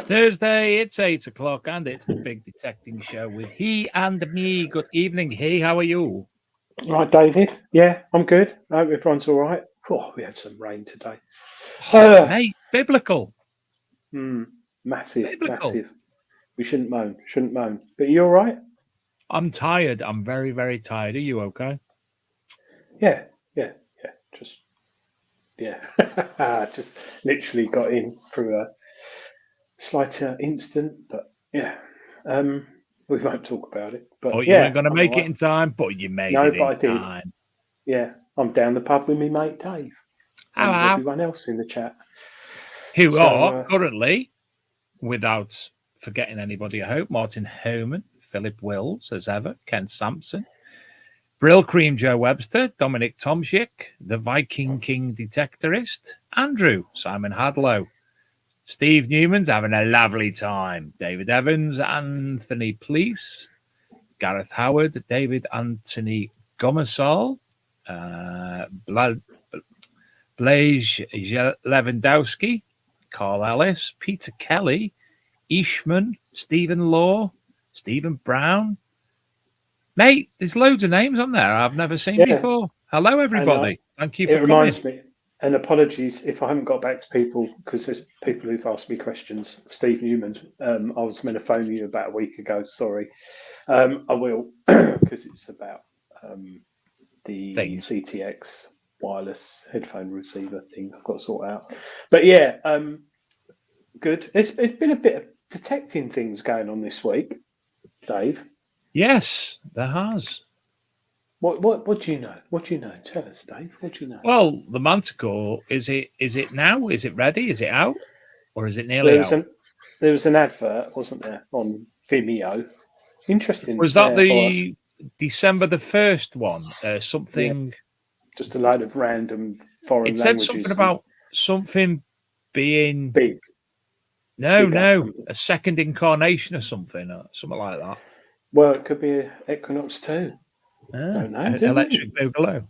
Thursday, it's 8 o'clock, and it's the Big Detecting Show with he and me. Good evening, he. How are you? Right, David. Yeah, I'm good. I hope everyone's all right. Oh, we had some rain today. Mate, biblical. Massive, Biblical. massive. We shouldn't moan. But you all right? I'm tired. I'm very, very tired. Are you okay? Yeah. Just literally got in through a slight incident, but yeah. We won't talk about it. But Thought you yeah, weren't going to I'm make all it right. in time, but you made No, it but I in did. time. Yeah, I'm down the pub with me mate Dave and Hello. everyone else in the chat. Who are currently, without forgetting anybody, I hope, Martin Homan, Philip Wills, as ever, Ken Sampson, Brill Cream Joe Webster, Dominic Tomschick, the Viking King Detectorist, Andrew, Simon Hadlow, Steve Newman's having a lovely time, David Evans, Anthony Pleece, Gareth Howard, David Anthony Gomersall, Blaise Lewandowski, Carl Ellis, Peter Kelly, Ishman, Stephen Law, Stephen Brown. Mate, there's loads of names on there I've never seen before. Hello, everybody. Thank you for coming. It reminds me, and apologies if I haven't got back to people, because there's people who've asked me questions. Steve Newman, I was meant to phone you about a week ago. Sorry. I will, because it's about the CTX wireless headphone receiver thing I've got to sort out. But yeah, good. It's been a bit of detecting things going on this week, Dave. Yes, there has. What do you know? What do you know? Tell us, Dave. What do you know? Well, the Manticore, is it now? Is it ready? Is it out? Or is it nearly out? There was an advert, wasn't there, on Vimeo. Interesting. Was that the December the 1st one? Something... Yeah. Just a load of random foreign languages. It said something about something being... big. No. A second incarnation or something like that. Well, it could be Equinox 2. Don't know. Electric Boogaloo.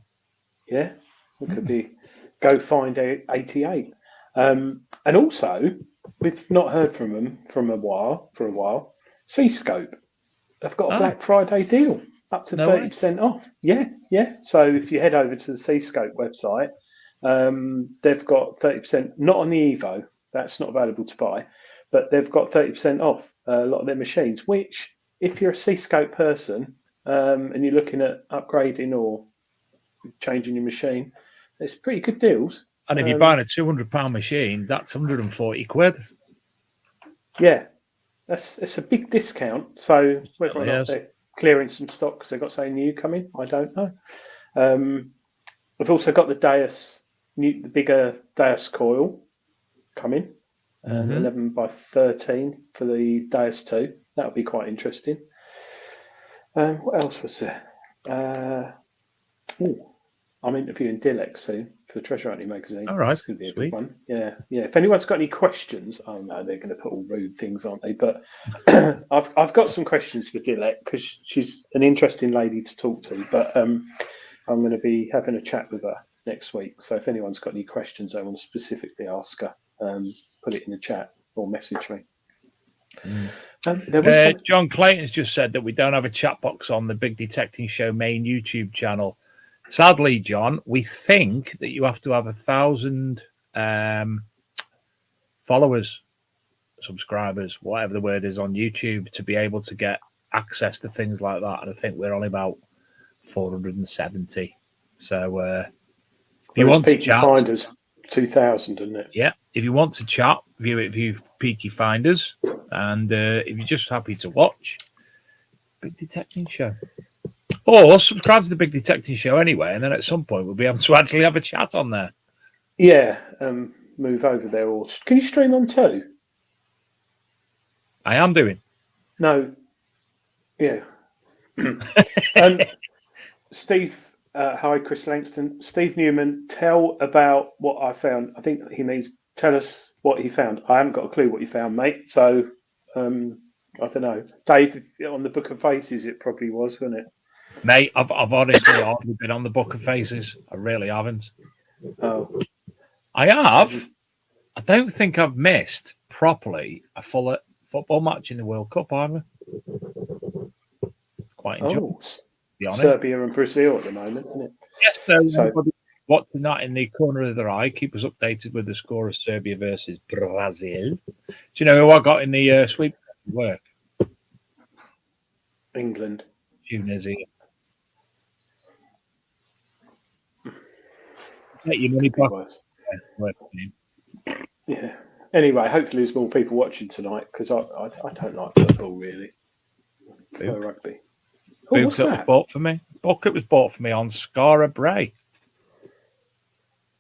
Yeah. It could be Go Find 88. And also, we've not heard from them for a while. Seascope. They've got a Black Friday deal up to 30% off. Yeah. So if you head over to the Seascope website, they've got 30%, not on the Evo, that's not available to buy, but they've got 30% off a lot of their machines, which if you're a Seascope person and you're looking at upgrading or changing your machine, it's pretty good deals. And if you're buying a £200 machine, that's 140 quid. Yeah. It's a big discount. So whether or not they're clearing some stock because they've got something new coming, I don't know. We've also got the bigger Deus coil coming, 11 by 13 for the Deus 2. That'll be quite interesting. What else was there? I'm interviewing Dilek soon for Treasure Hunting magazine. All right, it's going to be a good one. Yeah. If anyone's got any questions, I know they're going to put all rude things, aren't they? But I've got some questions for Dilek because she's an interesting lady to talk to. But I'm going to be having a chat with her next week. So if anyone's got any questions I want to specifically ask her, put it in the chat or message me. John Clayton's just said that we don't have a chat box on the Big Detecting Show main YouTube channel. Sadly, John, we think that you have to have 1,000 followers, subscribers, whatever the word is on YouTube to be able to get access to things like that. And I think we're only about 470. So if you want to chat, Finders 2,000, isn't it? Yeah. If you want to chat, view Peaky Finders, and if you're just happy to watch, Big Detecting Show. Or subscribe to the Big Detecting Show anyway, and then at some point we'll be able to actually have a chat on there. Yeah, move over there. Or can you stream on too? I am doing. No. Yeah. Steve, hi, Chris Langston. Steve Newman, tell about what I found. I think he means tell us what he found. I haven't got a clue what you found, mate. So, I don't know. Dave, on the Book of Faces, it probably was, wasn't it? Mate, I've honestly hardly been on the Book of Faces. I really haven't. Oh. I have. I don't think I've missed properly a full football match in the World Cup either. Quite enjoyable, to be honest. Serbia and Brazil at the moment, isn't it? Yes, so watching that in the corner of their eye, keep us updated with the score of Serbia versus Brazil. Do you know who I got in the sweep work? England. Tunisia. Get your money back. Yeah. Anyway, hopefully there's more people watching tonight because I don't like football really. Or rugby. Oh, Book that was bought for me. Book it was bought for me on Skara Brae.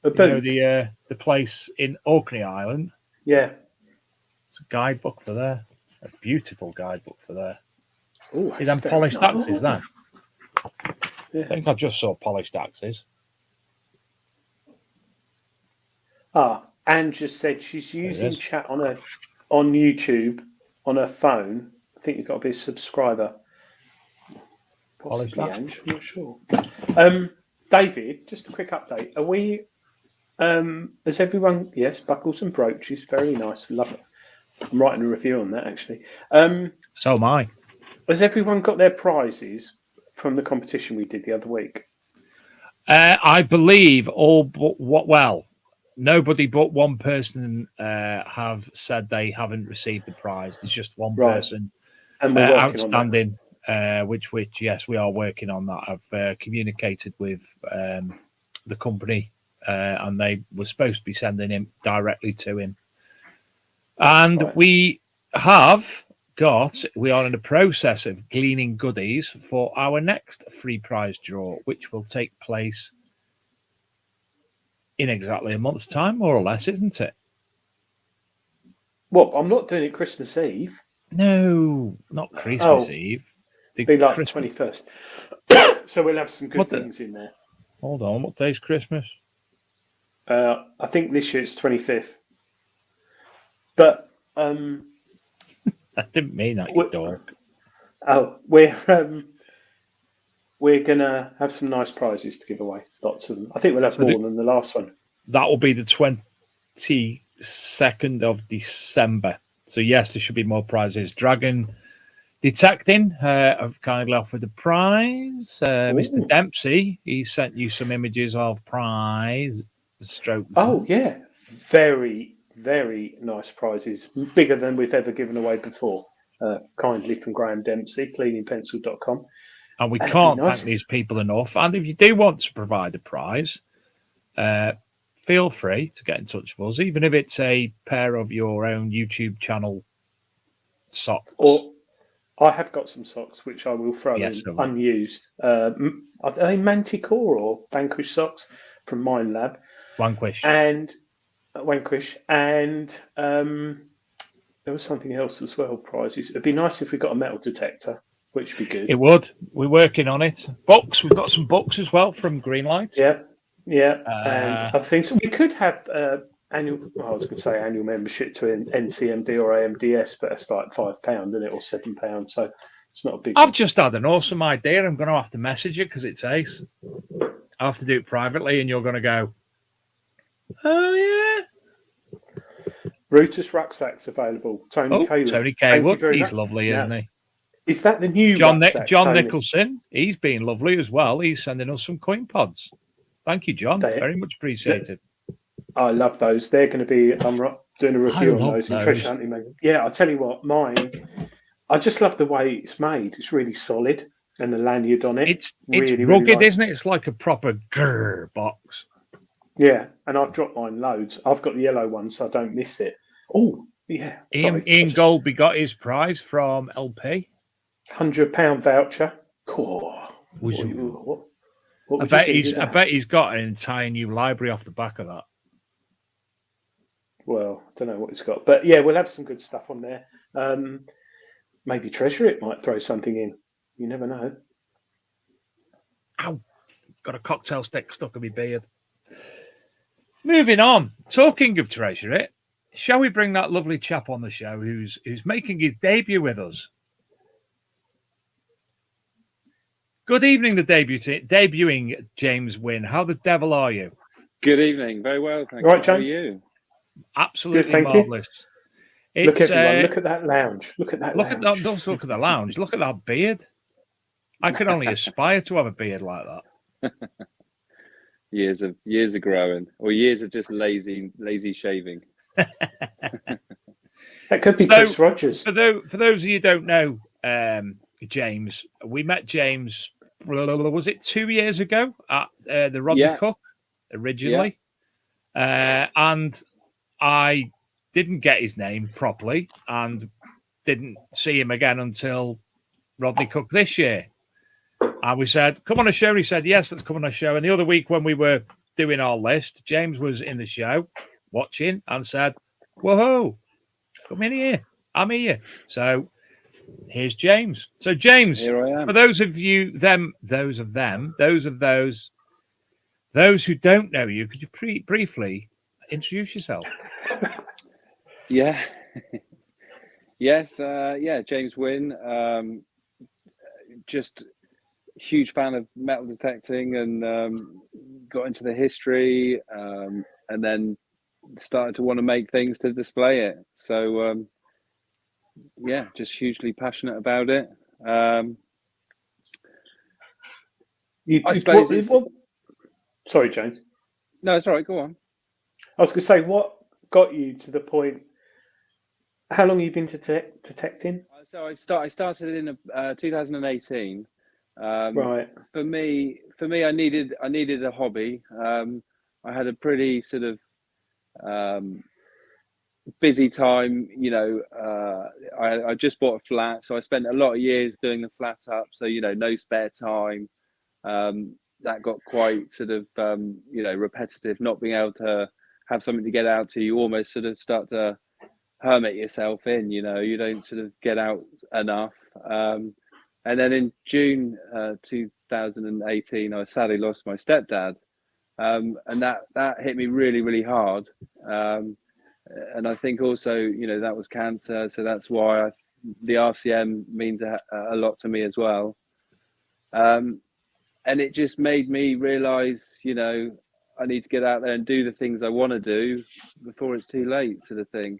You know, the place in Orkney Island. Yeah. It's a guidebook for there. A beautiful guidebook for there. Ooh, see them polished axes then? Yeah. I think I just saw polished axes. Anne just said she's using chat on YouTube on her phone. I think you've got to be a subscriber. Possibly, Ange, I'm not sure. David, just a quick update. Are we? Has everyone? Yes, buckles and brooches, very nice. Love it. I'm writing a review on that actually. So am I. Has everyone got their prizes from the competition we did the other week? I believe all but nobody but one person have said they haven't received the prize. There's just one person and we're outstanding, which yes, we are working on that. I've communicated with the company, and they were supposed to be sending him directly to him. And we are in the process of gleaning goodies for our next free prize draw, which will take place in exactly a month's time, more or less, isn't it? Well, I'm not doing it Christmas Eve. No, not Christmas Eve. It'll be like the 21st. So we'll have some good things in there. Hold on, what day's Christmas? I think this year it's 25th. But I didn't mean that, you dog. Oh, we're gonna have some nice prizes to give away. Lots of them. I think we'll have more than the last one. That will be the 22nd of December. So yes, there should be more prizes. Dragon Detecting have kindly offered a prize. Mr. Dempsey, he sent you some images of prize strokes. Oh yeah, very, very nice prizes, bigger than we've ever given away before. Kindly from Graham Dempsey, cleaningpencil.com. And we can't thank these people enough. And if you do want to provide a prize, feel free to get in touch with us, even if it's a pair of your own YouTube channel socks. Or I have got some socks which I will throw in unused. Are they Manticore or Vanquish socks from Mind Lab? Vanquish. And there was something else as well, prizes. It'd be nice if we got a metal detector, which would be good. It would. We're working on it. Books. We've got some books as well from Greenlight. Yeah. And I think so. We could have annual membership to an NCMD or AMDS, but it's like £5, isn't it, or £7? So it's not a big. I've just had an awesome idea. I'm going to have to message it because it's ace. I have to do it privately, and you're going to go, oh yeah. Brutus rucksacks available. Tony Kaywood. He's lovely, isn't he? Is that the new John Nicholson? He's been lovely as well. He's sending us some coin pods. Thank you, John. Very much appreciated. I love those. They're going to be. I'm doing a review on those. Treasure Hunting magazine. Yeah, I'll tell you what. Mine. I just love the way it's made. It's really solid, and the lanyard on it. It's really rugged, isn't it? It's like a proper grrr box. Yeah, and I've dropped mine loads. I've got the yellow one, so I don't miss it. Oh, yeah. Ian Golby got his prize from LP. £100 voucher. Cool. I bet he's got an entire new library off the back of that. Well, I don't know what he's got, but yeah, we'll have some good stuff on there. Maybe Treasure It might throw something in. You never know. Ow! Got a cocktail stick stuck in my beard. Moving on. Talking of Treasure It, shall we bring that lovely chap on the show who's making his debut with us? Good evening, the debuting James Winn. How the devil are you? Good evening. Very well, thank you. Right, James? How are you? Absolutely marvellous. Look, It's everyone, look at that lounge. Look at that look lounge. at that. Don't look at the lounge. Look at that beard. I could only aspire to have a beard like that. Years of growing, or years of just lazy shaving. That could be So, Chris Rogers. For those of you who don't know, James, we met James. Was it 2 years ago at the Rodney Cook originally? And I didn't get his name properly and didn't see him again until Rodney Cook this year. And we said, come on a show. And he said, yes, let's come on a show. And the other week when we were doing our list, James was in the show watching and said, whoa, come in here. I'm here. So here's James. So James, Here I am. for those of you, those who don't know you, could you briefly introduce yourself? Yeah. Yes. James Winn. Just huge fan of metal detecting, and got into the history, and then started to want to make things to display it. So just hugely passionate about it. I suppose sorry, James. No, it's all right. Go on. I was going to say, what got you to the point? How long have you been detecting? So I started in 2018. Right. For me, I needed a hobby. I had a pretty sort of busy time. I just bought a flat, so I spent a lot of years doing the flat up. So no spare time. That got quite sort of repetitive. Not being able to have something to get out to, you almost sort of start to hermit yourself in. You don't sort of get out enough. And then in June 2018, I sadly lost my stepdad, and that hit me really, really hard. And I think also, that was cancer, so that's why the RCM means a lot to me as well. And it just made me realise, I need to get out there and do the things I want to do before it's too late, sort of thing.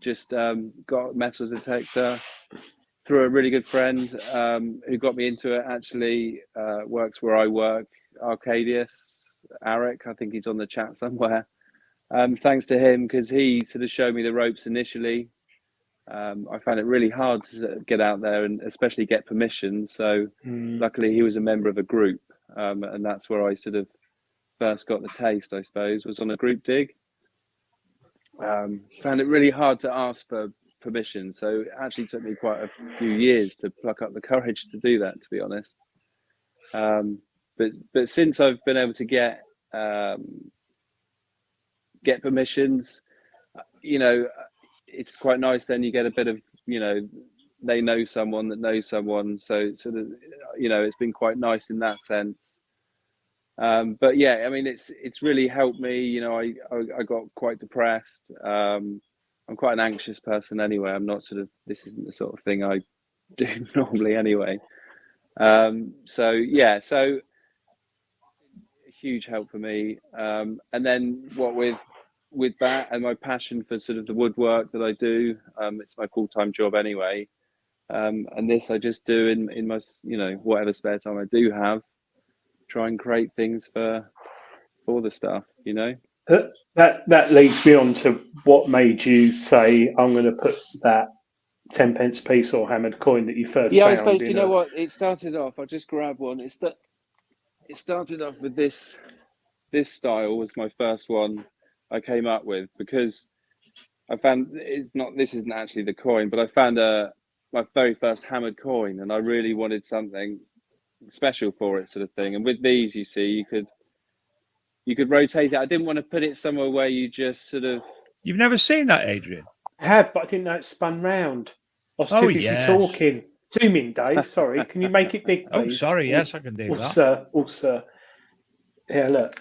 Just got a metal detector through a really good friend who got me into it. Actually, works where I work, Arcadius, Eric. I think he's on the chat somewhere. Thanks to him, because he sort of showed me the ropes initially. I found it really hard to get out there and especially get permission. So luckily he was a member of a group, and that's where I sort of first got the taste, I suppose, was on a group dig. Found it really hard to ask for permission, so it actually took me quite a few years to pluck up the courage to do that, to be honest. But since I've been able to get permissions, it's quite nice. Then you get a bit of, they know someone that knows someone, so sort of, it's been quite nice in that sense. But yeah, I mean, it's really helped me. I got quite depressed. I'm quite an anxious person anyway. I'm not this isn't the sort of thing I do normally anyway. So a huge help for me. And then what with that and my passion for sort of the woodwork that I do, it's my full-time job anyway. And this I just do in my, whatever spare time I do have, try and create things for all the stuff, That leads me on to what made you say, I'm going to put that 10 pence piece or hammered coin that you first found. I suppose, you know what? It started off, I'll just grab one. It started off with this style was my first one I came up with, because I found this isn't actually the coin, but I found my very first hammered coin, and I really wanted something special for it, sort of thing. And with these, you see, you could rotate it. I didn't want to put it somewhere where you just sort of... You've never seen that, Adrian? I have, but I didn't know it spun round. I was too busy talking. Zoom in, Dave. Sorry. Can you make it big, please? Oh, sorry. Yes, I can do that. Sir. Yeah, look.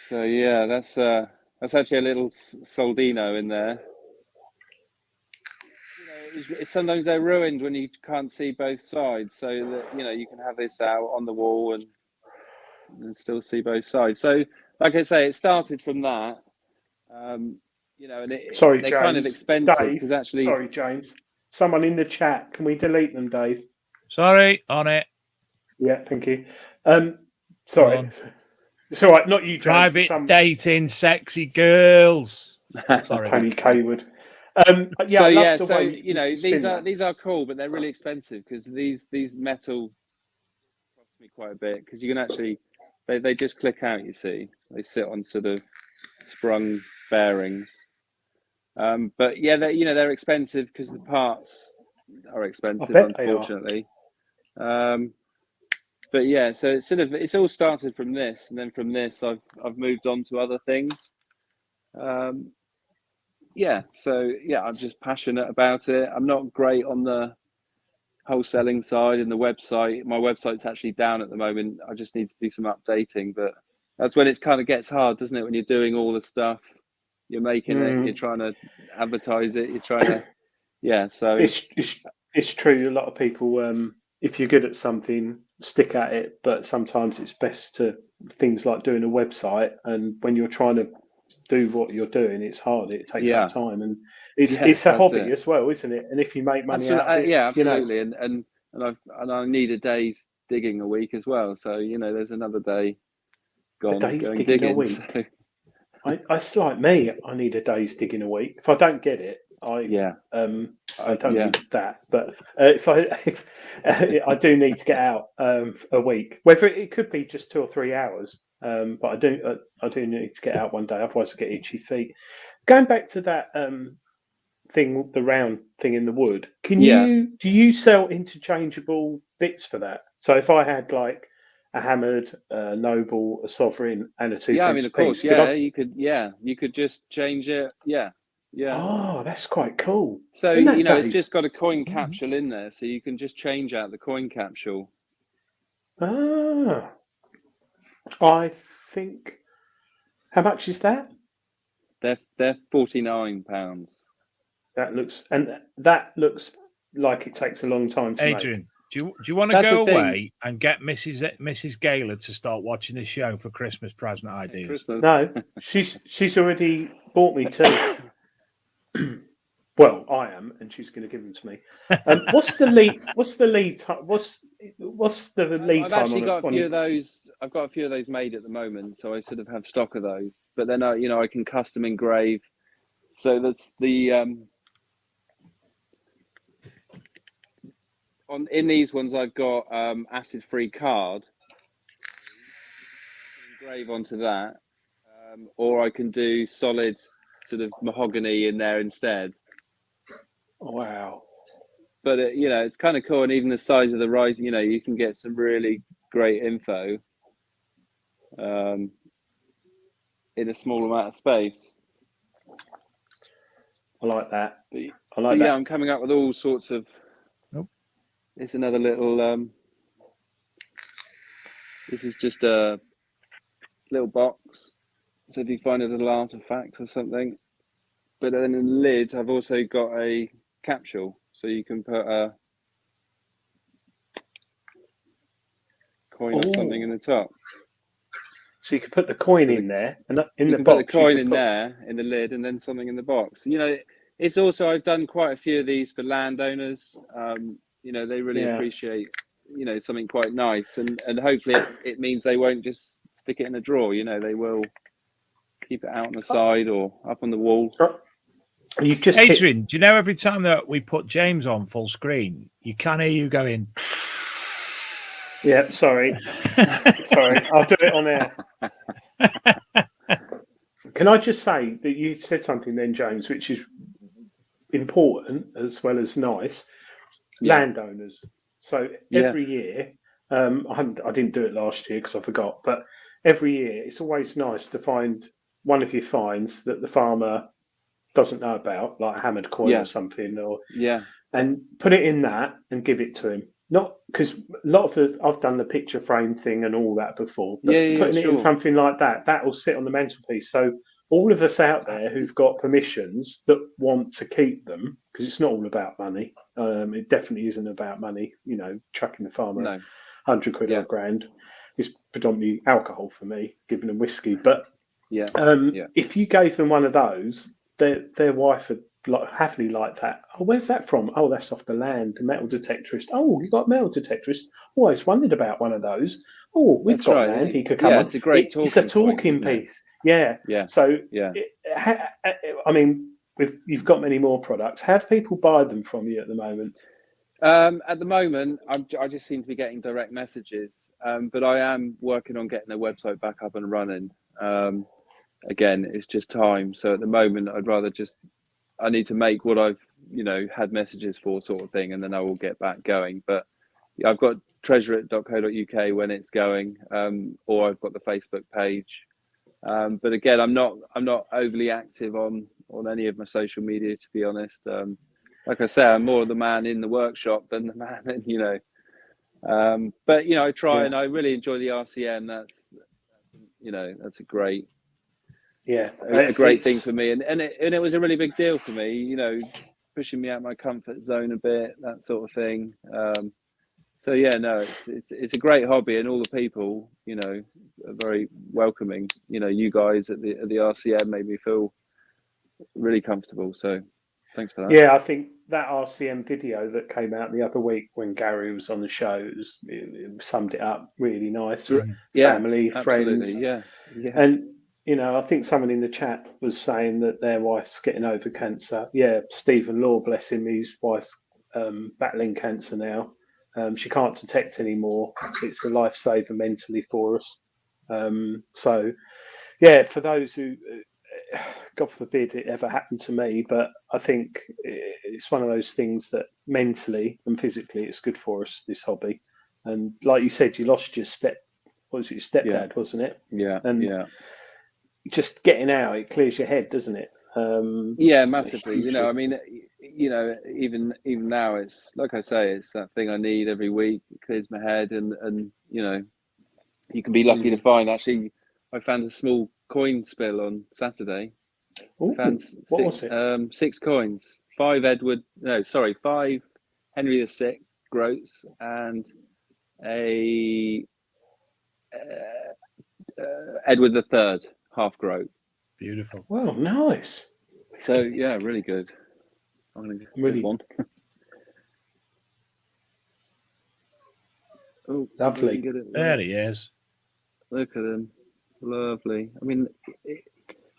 So yeah, that's actually a little soldino in there. Sometimes they're ruined when you can't see both sides, so that you can have this out on the wall and still see both sides. So like I say, it started from that, you know, and Sorry, they're James. kind of expensive Dave, because actually, sorry, James. Someone in the chat, can we delete them, Dave? Sorry, on it. Yeah, thank you. Go Sorry. on. It's all right, not you, James. Private dating, sexy girls. Sorry, Tony Kaywood. so I love yeah, the so way you know, spin that. these are cool, but they're really expensive because these metal cost me quite a bit because you can actually they just click out. You see, they sit on sort of sprung bearings. But yeah, they're expensive because the parts are expensive, unfortunately. But yeah, so it's all started from this, and then from this I've moved on to other things. Yeah, so yeah, I'm just passionate about it. I'm not great on the wholesaling side and the website. My website's actually down at the moment. I just need to do some updating, but that's when it kind of gets hard, doesn't it? When you're doing all the stuff, you're making it, you're trying to advertise it, you're trying to, yeah. So it's true. A lot of people, if you're good at something, stick at it. But sometimes it's best to things like doing a website, and when you're trying to do what you're doing, it's hard. It takes up time, and it's a hobby as well, isn't it? And if you make money out of it, yeah, absolutely. You know. and I need a day's digging a week as well. So you know, there's another day gone going digging. A week. So. It's like me. I need a day's digging a week. If I don't get it, I don't need that. But if I do need to get out a week, whether it could be just 2 or 3 hours, but I do need to get out one day. Otherwise, I get itchy feet. Going back to that thing, the round thing in the wood. Do you sell interchangeable bits for that? So if I had like a hammered, a noble, a sovereign, and a 2 pence I mean, of course, piece, you could just change it. Yeah. Oh, that's quite cool. So you know, it's just got a coin capsule in there, so you can just change out the coin capsule. Ah, I think. How much is that? They're £49. That looks like it takes a long time to Adrian, make. do you want to go away and get Mrs. Gaylor to start watching this show for Christmas present ideas? Christmas. No, she's already bought me 2. Well, I am, and she's going to give them to me. What's the lead? What's the lead time? What's the lead time? I've actually got a few of those. I've got a few of those made at the moment, so I sort of have stock of those. But then, I can custom engrave. So that's the in these ones I've got acid-free card. I can engrave onto that, or I can do solid sort of mahogany in there instead. Wow. But it's kind of cool, and even the size of the writing, you can get some really great info in a small amount of space. I like that. Yeah, I'm coming up with all sorts of. Nope. It's another little. This is just a little box. So if you find a little artifact or something, but then in the lid, I've also got a capsule, so you can put a coin or something in the top. So you could put the coin in there, and in the box. Put the coin in there in the lid, and then something in the box. It's also, I've done quite a few of these for landowners. They really appreciate something quite nice, and hopefully it means they won't just stick it in a drawer. They will keep it out on the side or up on the wall. Adrian, do you know every time that we put James on full screen, you can hear you going? Yeah, sorry. I'll do it on air. Can I just say that you said something then, James, which is important as well as nice. Landowners. So every year, I didn't do it last year because I forgot, but every year it's always nice to find one of your finds that the farmer doesn't know about, like a hammered coin or something, and put it in that and give it to him. Not because a lot of I've done the picture frame thing and all that before, but putting it in something like that will sit on the mantelpiece. So all of us out there who've got permissions that want to keep them, because it's not all about money. It definitely isn't about money. Chucking the farmer 100 quid or £1,000 is predominantly alcohol for me, giving them whiskey. But if you gave them one of those, their wife had happily liked that. Oh, where's that from? Oh, that's off the land, a metal detectorist. Oh, you got a metal detectorist? Always wondered about one of those. Oh, we've That's got right. land. He could come on. It's a great It's a talking point, talking isn't it? piece. Yeah. Yeah. So, Yeah. I mean, you've got many more products. How do people buy them from you at the moment? At the moment, I just seem to be getting direct messages, but I am working on getting the website back up and running. Again, it's just time. So at the moment, I need to make what I've, had messages for, sort of thing, and then I will get back going. But I've got treasurit.co.uk when it's going, or I've got the Facebook page. But again, I'm not overly active on any of my social media, to be honest. Like I say, I'm more the man in the workshop than the man in, but I try, and I really enjoy the RCM. That's a great thing for me, and it was a really big deal for me, pushing me out my comfort zone a bit, that sort of thing. So yeah, no, it's a great hobby, and all the people, are very welcoming. You guys at the RCM made me feel really comfortable. So thanks for that. Yeah, I think that RCM video that came out the other week when Gary was on the show, it summed it up really nice. Family, friends, yeah. And I think someone in the chat was saying that their wife's getting over cancer. Yeah, Stephen Law, bless him, his wife's battling cancer now. She can't detect anymore. It's a lifesaver mentally for us. So, yeah, for those who, God forbid it ever happened to me, but I think it's one of those things that mentally and physically it's good for us, this hobby. And like you said, you lost your stepdad, wasn't it? Yeah. And just getting out, it clears your head, doesn't it? Yeah, massively. I mean, even now, it's like I say, it's that thing I need every week. It clears my head, and you can be lucky to find. Actually, I found a small coin spill on Saturday. Ooh, what was it? 6 coins. 5 Henry VI groats and a Edward III half groat. Beautiful. Wow, nice. So yeah, really good. I'm gonna really one. Oh, lovely. There he is. Look at him, lovely. I mean,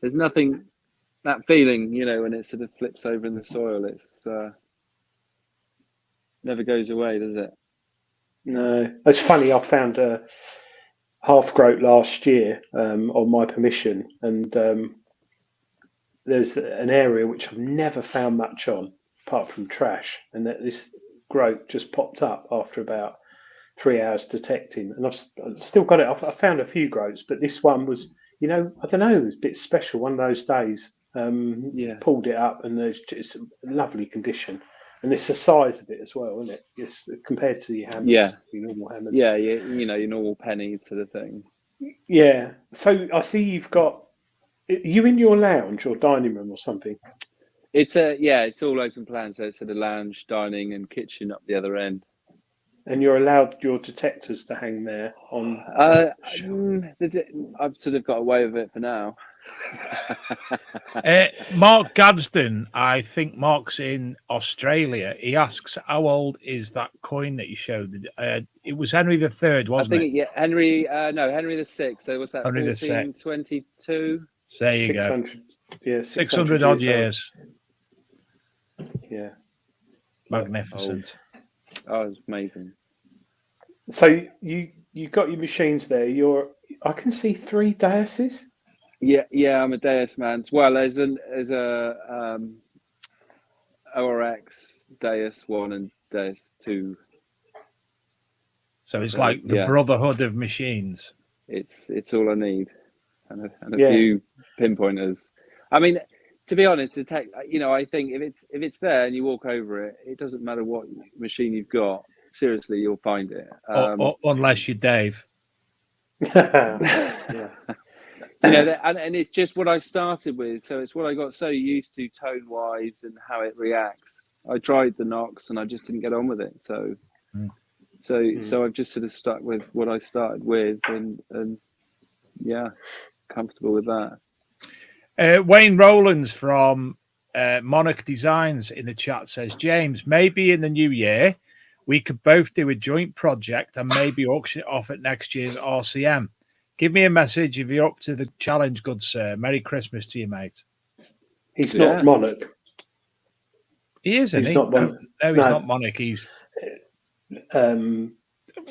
there's nothing. That feeling, when it sort of flips over in the soil, it's never goes away, does it? No, it's funny. I found a half groat last year on my permission, and there's an area which I've never found much on, apart from trash, and that this groat just popped up after about 3 hours detecting, and I've still got it. I found a few groats, but this one was, I don't know, it was a bit special. One of those days, pulled it up, and it's a lovely condition. And it's the size of it as well, isn't it? It's compared to your hammers, your normal hammers. Yeah, your normal pennies sort of thing. Yeah. So I see you've got. Are you in your lounge or dining room or something? It's all open plan. So it's sort of lounge, dining, and kitchen up the other end. And you're allowed your detectors to hang there on. I've sort of got away with it for now. Mark Gadsden, I think Mark's in Australia. He asks, how old is that coin that you showed? It was Henry III, wasn't it? Yeah, Henry VI. So what's that? Henry 1422. There you 600, go. Yeah, 600 odd years. Yeah. Magnificent. Oh, it's amazing. So you got your machines there. I can see 3 daises. Yeah, I'm a Deus man as well. There's a ORX Deus 1 and Deus 2. So it's like the brotherhood of machines. It's all I need, and a few pinpointers. I mean, to be honest, I think if it's there and you walk over it, it doesn't matter what machine you've got. Seriously, you'll find it. Unless you're Dave. Yeah. And it's just what I started with, so it's what I got so used to tone wise and how it reacts. I tried the Knox and I just didn't get on with it, so I've just sort of stuck with what I started with, and comfortable with that. Wayne Rowlands from Monarch Designs in the chat says, James, maybe in the new year we could both do a joint project and maybe auction it off at next year's RCM. Give me a message if you're up to the challenge, good sir. Merry Christmas to you, mate. He's not Monarch. He is, isn't He's he? not Monarch. No, he's not Monarch. He's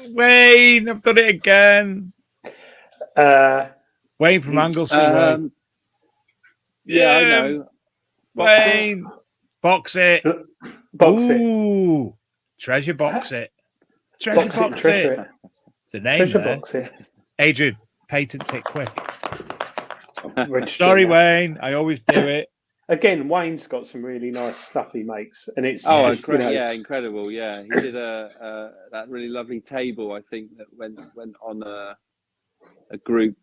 Wayne. I've done it again. Wayne from Anglesey Way. Yeah, I know. Wayne, box it. Box Ooh, treasure box it. Treasure box it. It's a name treasure there. box it. Adrian, patent it quick. Sorry, Wayne. I always do it. Again, Wayne's got some really nice stuff he makes, and it's incredible. Yeah, he did that really lovely table. I think that went on a group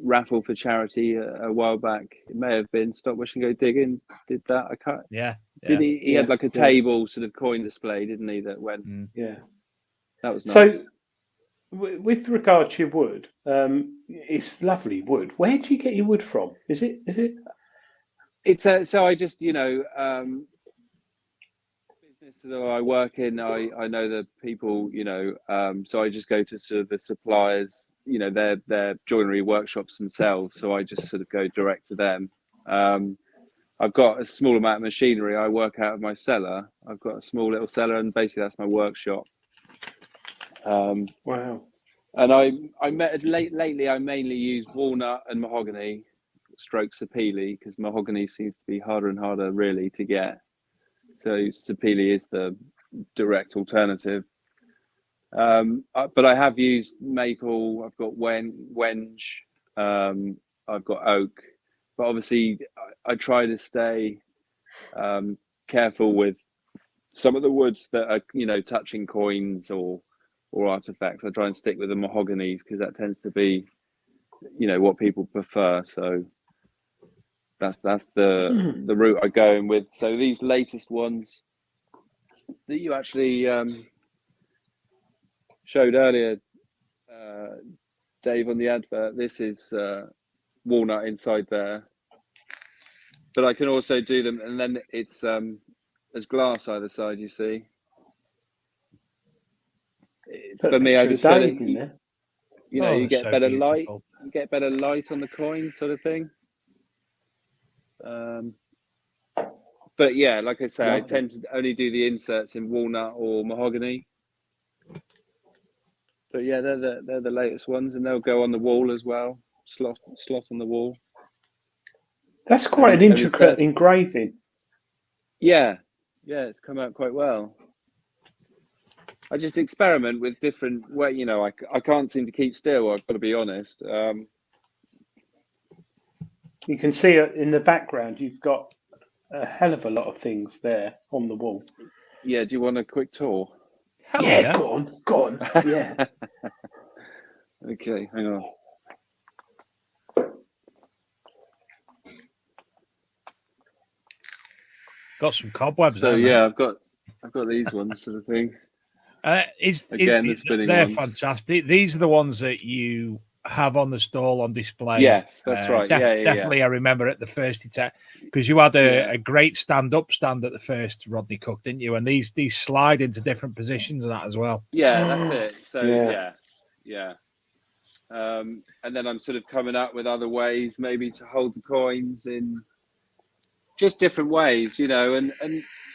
raffle for charity a while back. It may have been Stop Wishing Go Digging. Did that? I can't. Yeah. Did he? He had like a table sort of coin display, didn't he? That went. Yeah. That was nice. So, with regard to your wood, it's lovely wood. Where do you get your wood from? Is it? It's so I just business that I work in. I know the people, so I just go to sort of the suppliers, their joinery workshops themselves. So I just sort of go direct to them. I've got a small amount of machinery. I work out of my cellar. I've got a small little cellar, and basically that's my workshop. Wow. And I lately I mainly use walnut and mahogany. Stroke sapele, because mahogany seems to be harder and harder really to get, so sapele is the direct alternative. But I have used maple, I've got wenge, I've got oak, but obviously I try to stay careful with some of the woods that are touching coins or artifacts. I try and stick with the mahoganies because that tends to be what people prefer. So that's the route I go in with. So these latest ones that you actually showed earlier, Dave, on the advert, this is walnut inside there. But I can also do them, and then it's there's glass either side. You see. For me, I just feel it. You get better light. You get better light on the coin, sort of thing. But yeah, like I say, I tend to only do the inserts in walnut or mahogany. But yeah, they're the latest ones, and they'll go on the wall as well. Slot on the wall. That's quite an intricate engraving. Yeah, it's come out quite well. I just experiment with different I can't seem to keep still. I've got to be honest. You can see in the background, you've got a hell of a lot of things there on the wall. Yeah, do you want a quick tour? Yeah, go on. Yeah. Okay, hang on. Got some cobwebs. So yeah, I've got these ones, sort of thing. They're fantastic. These are the ones that you have on the stall on display. Yes, that's right. Definitely, I remember at the first attack because you had a great stand-up stand at the first Rodney Cook, didn't you? And these slide into different positions and that as well. Yeah, that's it. So yeah. And then I'm sort of coming up with other ways, maybe to hold the coins in just different ways, and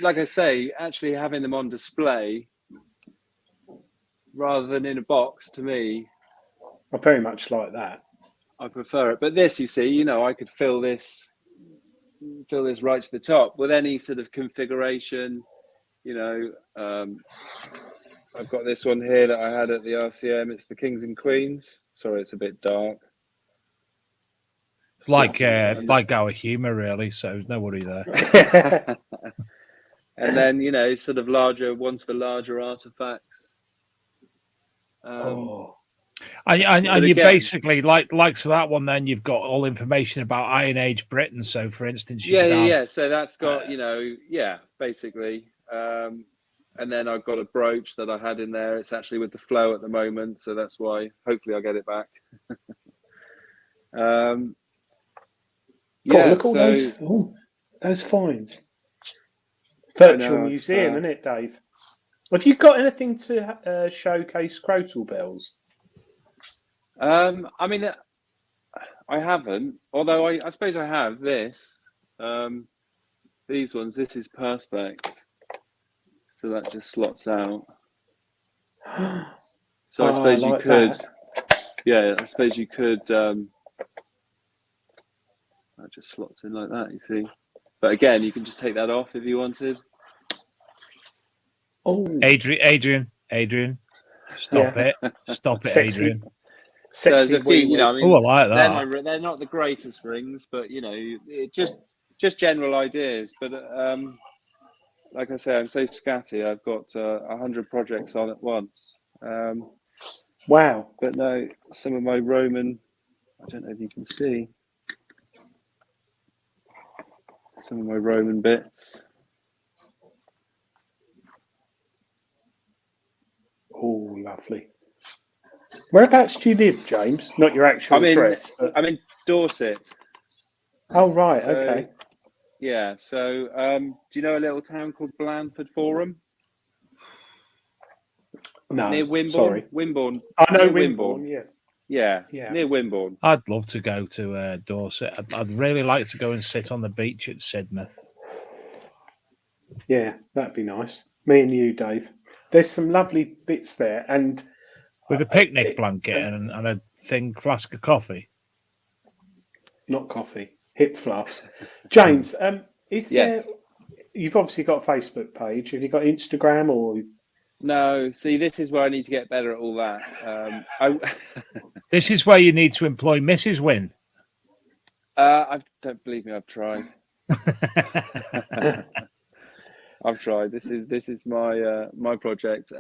like I say, actually having them on display rather than in a box, to me, I very much like that. I prefer it. But this, you see, I could fill this right to the top with any sort of configuration. I've got this one here that I had at the RCM. It's the Kings and Queens. Sorry, it's a bit dark. Like our humour, really. So there's no worry there. And then sort of larger ones for larger artifacts. And you basically like so that one. Then you've got all information about Iron Age Britain. So, for instance, So that's got basically. And then I've got a brooch that I had in there. It's actually with the flow at the moment, so that's why. Hopefully, I'll get it back. God, look at all those finds. Virtual museum, isn't it, Dave? Have you got anything to showcase Crotal bells? I mean, I haven't. Although I suppose I have this. These ones. This is Perspex, so that just slots out. So I suppose you could. Yeah, I suppose you could. That just slots in like that. You see, but again, you can just take that off if you wanted. Oh, Adrian, stop it, Adrian. So there's a few, I mean, I like that. They're not the greatest rings, but it just general ideas. But like I say, I'm so scatty. I've got 100 projects on at once. Wow! But no, some of my Roman. I don't know if you can see some of my Roman bits. Oh, lovely. Whereabouts do you live, James? Not your actual address. I'm in Dorset. Oh, right. Okay. Yeah. So, do you know a little town called Blandford Forum? No. Near Wimborne. Sorry. Wimborne. I know Wimborne. Yeah. Near Wimborne. I'd love to go to Dorset. I'd really like to go and sit on the beach at Sidmouth. Yeah, that'd be nice. Me and you, Dave. There's some lovely bits there, and with a picnic blanket and a thin flask of coffee. Not coffee, hip flasks. James, is there? You've obviously got a Facebook page. Have you got Instagram or? No. See, this is where I need to get better at all that. This is where you need to employ Mrs. Winn. Don't believe me. I've tried. I've tried. This is my project.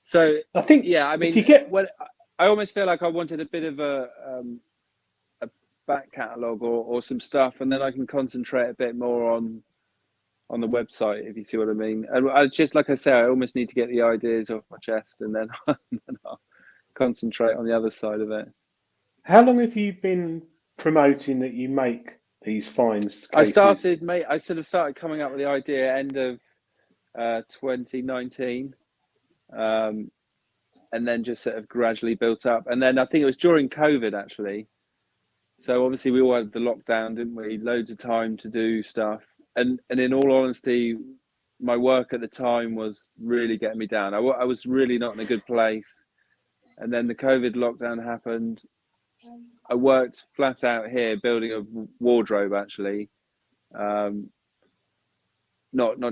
So I think, I mean, I almost feel like I wanted a bit of a back catalogue or some stuff, and then I can concentrate a bit more on the website, if you see what I mean. And I just, like I say, I almost need to get the ideas off my chest, and then I'll concentrate on the other side of it. How long have you been promoting that you make these finds? I sort of started coming up with the idea end of 2019, and then just sort of gradually built up. And then I think it was during COVID, actually. So obviously we all had the lockdown, didn't we? Loads of time to do stuff. And in all honesty, my work at the time was really getting me down. I was really not in a good place. And then the COVID lockdown happened. I worked flat out here building a wardrobe, actually. Not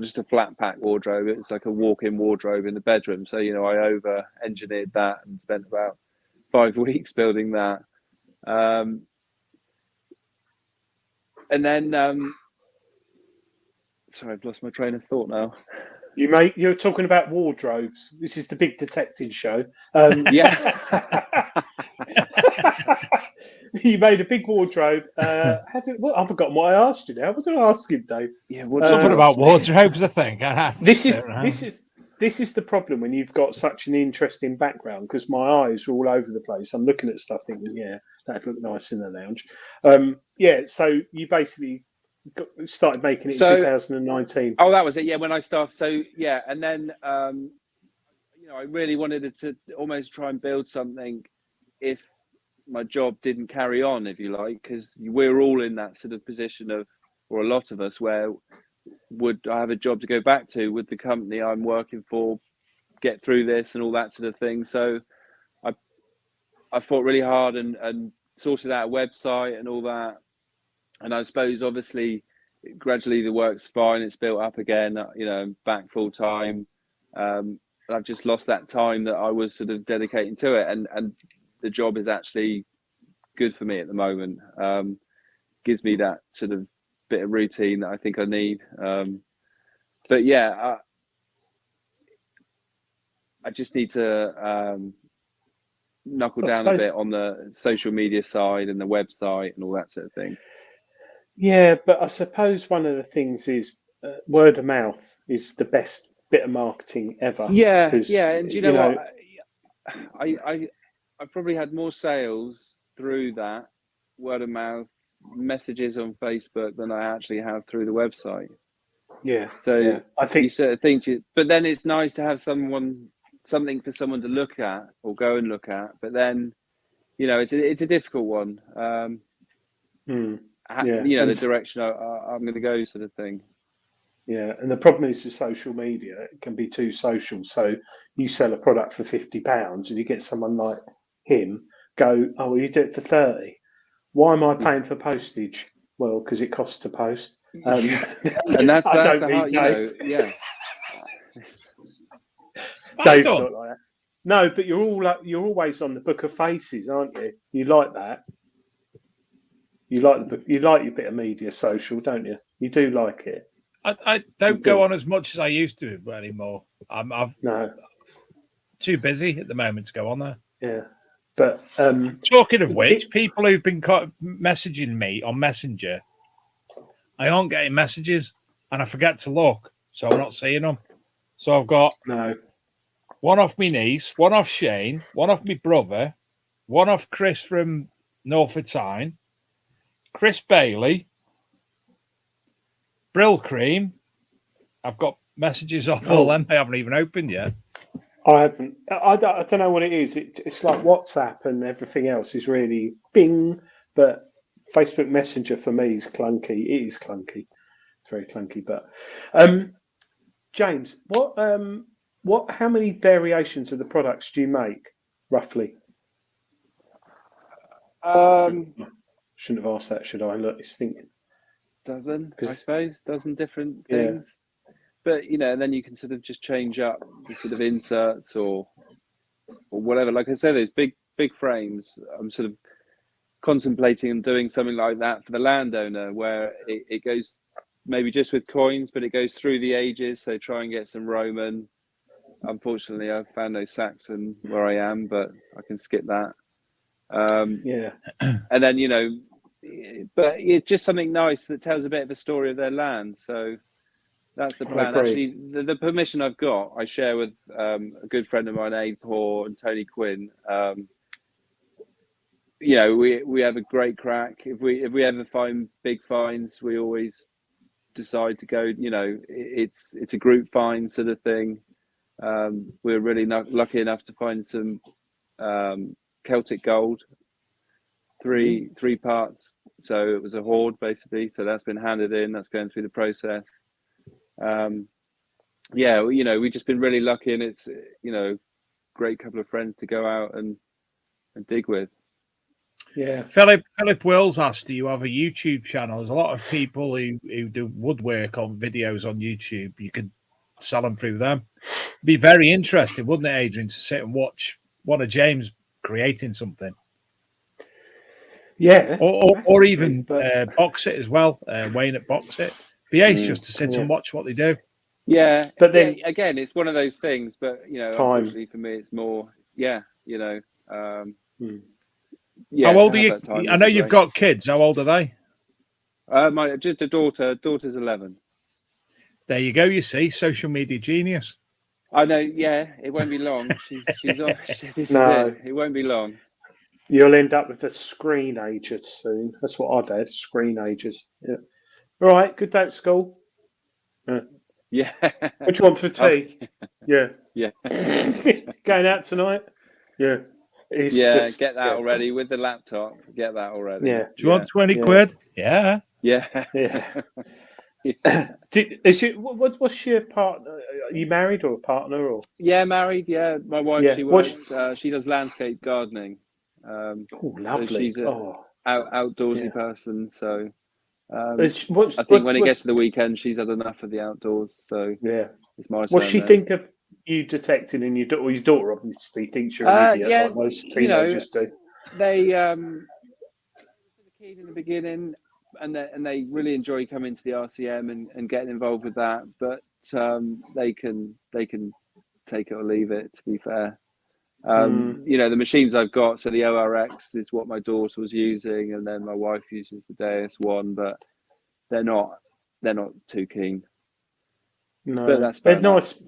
just a flat pack wardrobe. It was like a walk-in wardrobe in the bedroom. So, I over-engineered that and spent about 5 weeks building that. And then, sorry, I've lost my train of thought now. You're talking about wardrobes. This is the big detective show. Yeah. You made a big wardrobe. I've forgotten what I asked you now. What did I ask him, Dave? Yeah, something about wardrobes, I think. This is the problem when you've got such an interesting background, because my eyes are all over the place. I'm looking at stuff thinking, yeah, that'd look nice in the lounge. So you basically started making it in 2019. Oh, that was it. Yeah, when I started. So yeah, and then I really wanted to almost try and build something if my job didn't carry on, if you like, because we're all in that sort of position of, or a lot of us, where would I have a job to go back to? Would the company I'm working for get through this and all that sort of thing? So I fought really hard and sorted out a website and all that. And I suppose obviously gradually the work's fine. It's built up again, I'm back full time. And I've just lost that time that I was sort of dedicating to it. And the job is actually good for me at the moment. Gives me that sort of bit of routine that I think I need. But yeah, I just need to knuckle down a bit on the social media side and the website and all that sort of thing. Yeah, but I suppose one of the things is word of mouth is the best bit of marketing ever. Yeah, and you know what? I probably had more sales through that word of mouth messages on Facebook than I actually have through the website. Yeah. So yeah. I think you sort of think, but then it's nice to have something for someone to look at or go and look at. But then, it's a difficult one. yeah. The direction I'm going to go, sort of thing. Yeah, and the problem is with social media, it can be too social. So you sell a product for £50 and you get someone like him go, oh, well, you do it for 30. Why am I paying for postage? Well, because it costs to post. And that's the hard, yeah. Dave's not like that. No, but you're always on the book of faces, aren't you? You like that. You like your bit of media social, don't you? You do like it. I don't go on as much as I used to anymore. I'm too busy at the moment to go on there. Yeah, but talking of which, people who've been messaging me on Messenger, I aren't getting messages, and I forget to look, so I'm not seeing them. So I've got one off my niece, one off Shane, one off my brother, one off Chris from Norfolk Tyne, Chris Bailey, Brill Cream. I've got messages off all them. I haven't even opened yet. I haven't. I don't know what it is. It's like WhatsApp and everything else is really bing, but Facebook Messenger for me is clunky. It is clunky. It's very clunky. But James, how many variations of the products do you make roughly? Shouldn't have asked that, should I? Look, it's thinking. Dozen, I suppose, dozen different things. Yeah. But and then you can sort of just change up the sort of inserts or whatever. Like I said, those big frames. I'm sort of contemplating on doing something like that for the landowner, where it goes maybe just with coins, but it goes through the ages. So try and get some Roman. Unfortunately, I've found no Saxon where I am, but I can skip that. And then but it's just something nice that tells a bit of a story of their land. So that's the plan. Actually, the permission I've got, I share with a good friend of mine, Abe Hoare and Tony Quinn. We have a great crack. If we ever find big finds, we always decide to go. It's a group find sort of thing. We're really lucky enough to find some Celtic gold. Three parts, so it was a hoard basically. So that's been handed in. That's going through the process. We've just been really lucky, and it's great couple of friends to go out and dig with. Yeah, Philip Wills asked, do you have a YouTube channel? There's a lot of people who do woodwork on videos on YouTube. You could sell them through them. It'd be very interesting, wouldn't it, Adrian, to sit and watch one of James creating something? Yeah, or even box it as well. Wayne at box it. Be ace just to sit and watch what they do. Yeah, but then again, it's one of those things. But unfortunately for me, it's more. How old are you? I know you've got kids. How old are they? Just a daughter. Daughter's 11. There you go. You see, social media genius. I know. Yeah, it won't be long. She's on. It won't be long. You'll end up with a screenager soon. That's what I'd had, screenagers. Yeah. All right, good day at school. Yeah. What do you want for tea? Yeah. Going out tonight? Yeah. Get that already with the laptop. Get that already. Yeah. Do you want 20 quid? Yeah. Yeah. What's your partner? Are you married or a partner or? Yeah, married. Yeah, my wife. She works. She does landscape gardening. Lovely. So she's an outdoorsy person. So I think when it gets to the weekend, she's had enough of the outdoors. So it's my turn. What she think of you detecting in your daughter? Your daughter obviously thinks you're an idiot, like most teenagers do. They keen in the beginning, and they really enjoy coming to the RCM and getting involved with that. But they can take it or leave it. To be fair. The machines I've got, so the ORX is what my daughter was using, and then my wife uses the Deus one, but they're not too keen. No, but that's they're nice.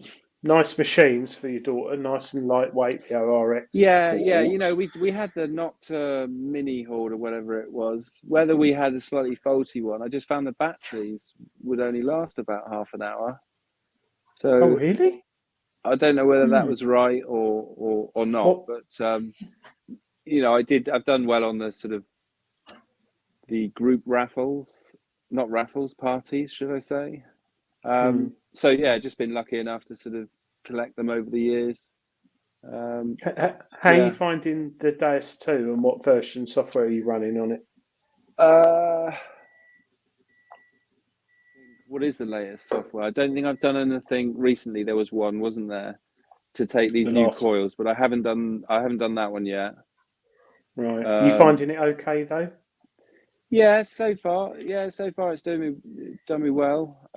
nice machines for your daughter, nice and lightweight, the ORX. Yeah. Hawks. You know, we had the Nocta mini Horde or whatever it was. Whether we had a slightly faulty one, I just found the batteries would only last about half an hour. So Oh, really? I don't know whether that was right or not. But you know, I've done well on the sort of the group raffles, not raffles, parties, should I say? So yeah, just been lucky enough to sort of collect them over the years. How are you finding the Deus 2 and what version software are you running on it? What is the latest software? I don't think I've done anything recently. There was one, wasn't there, to take these new coils, but I haven't done that one yet. Right. You finding it okay though? Yeah, so far it's done me well.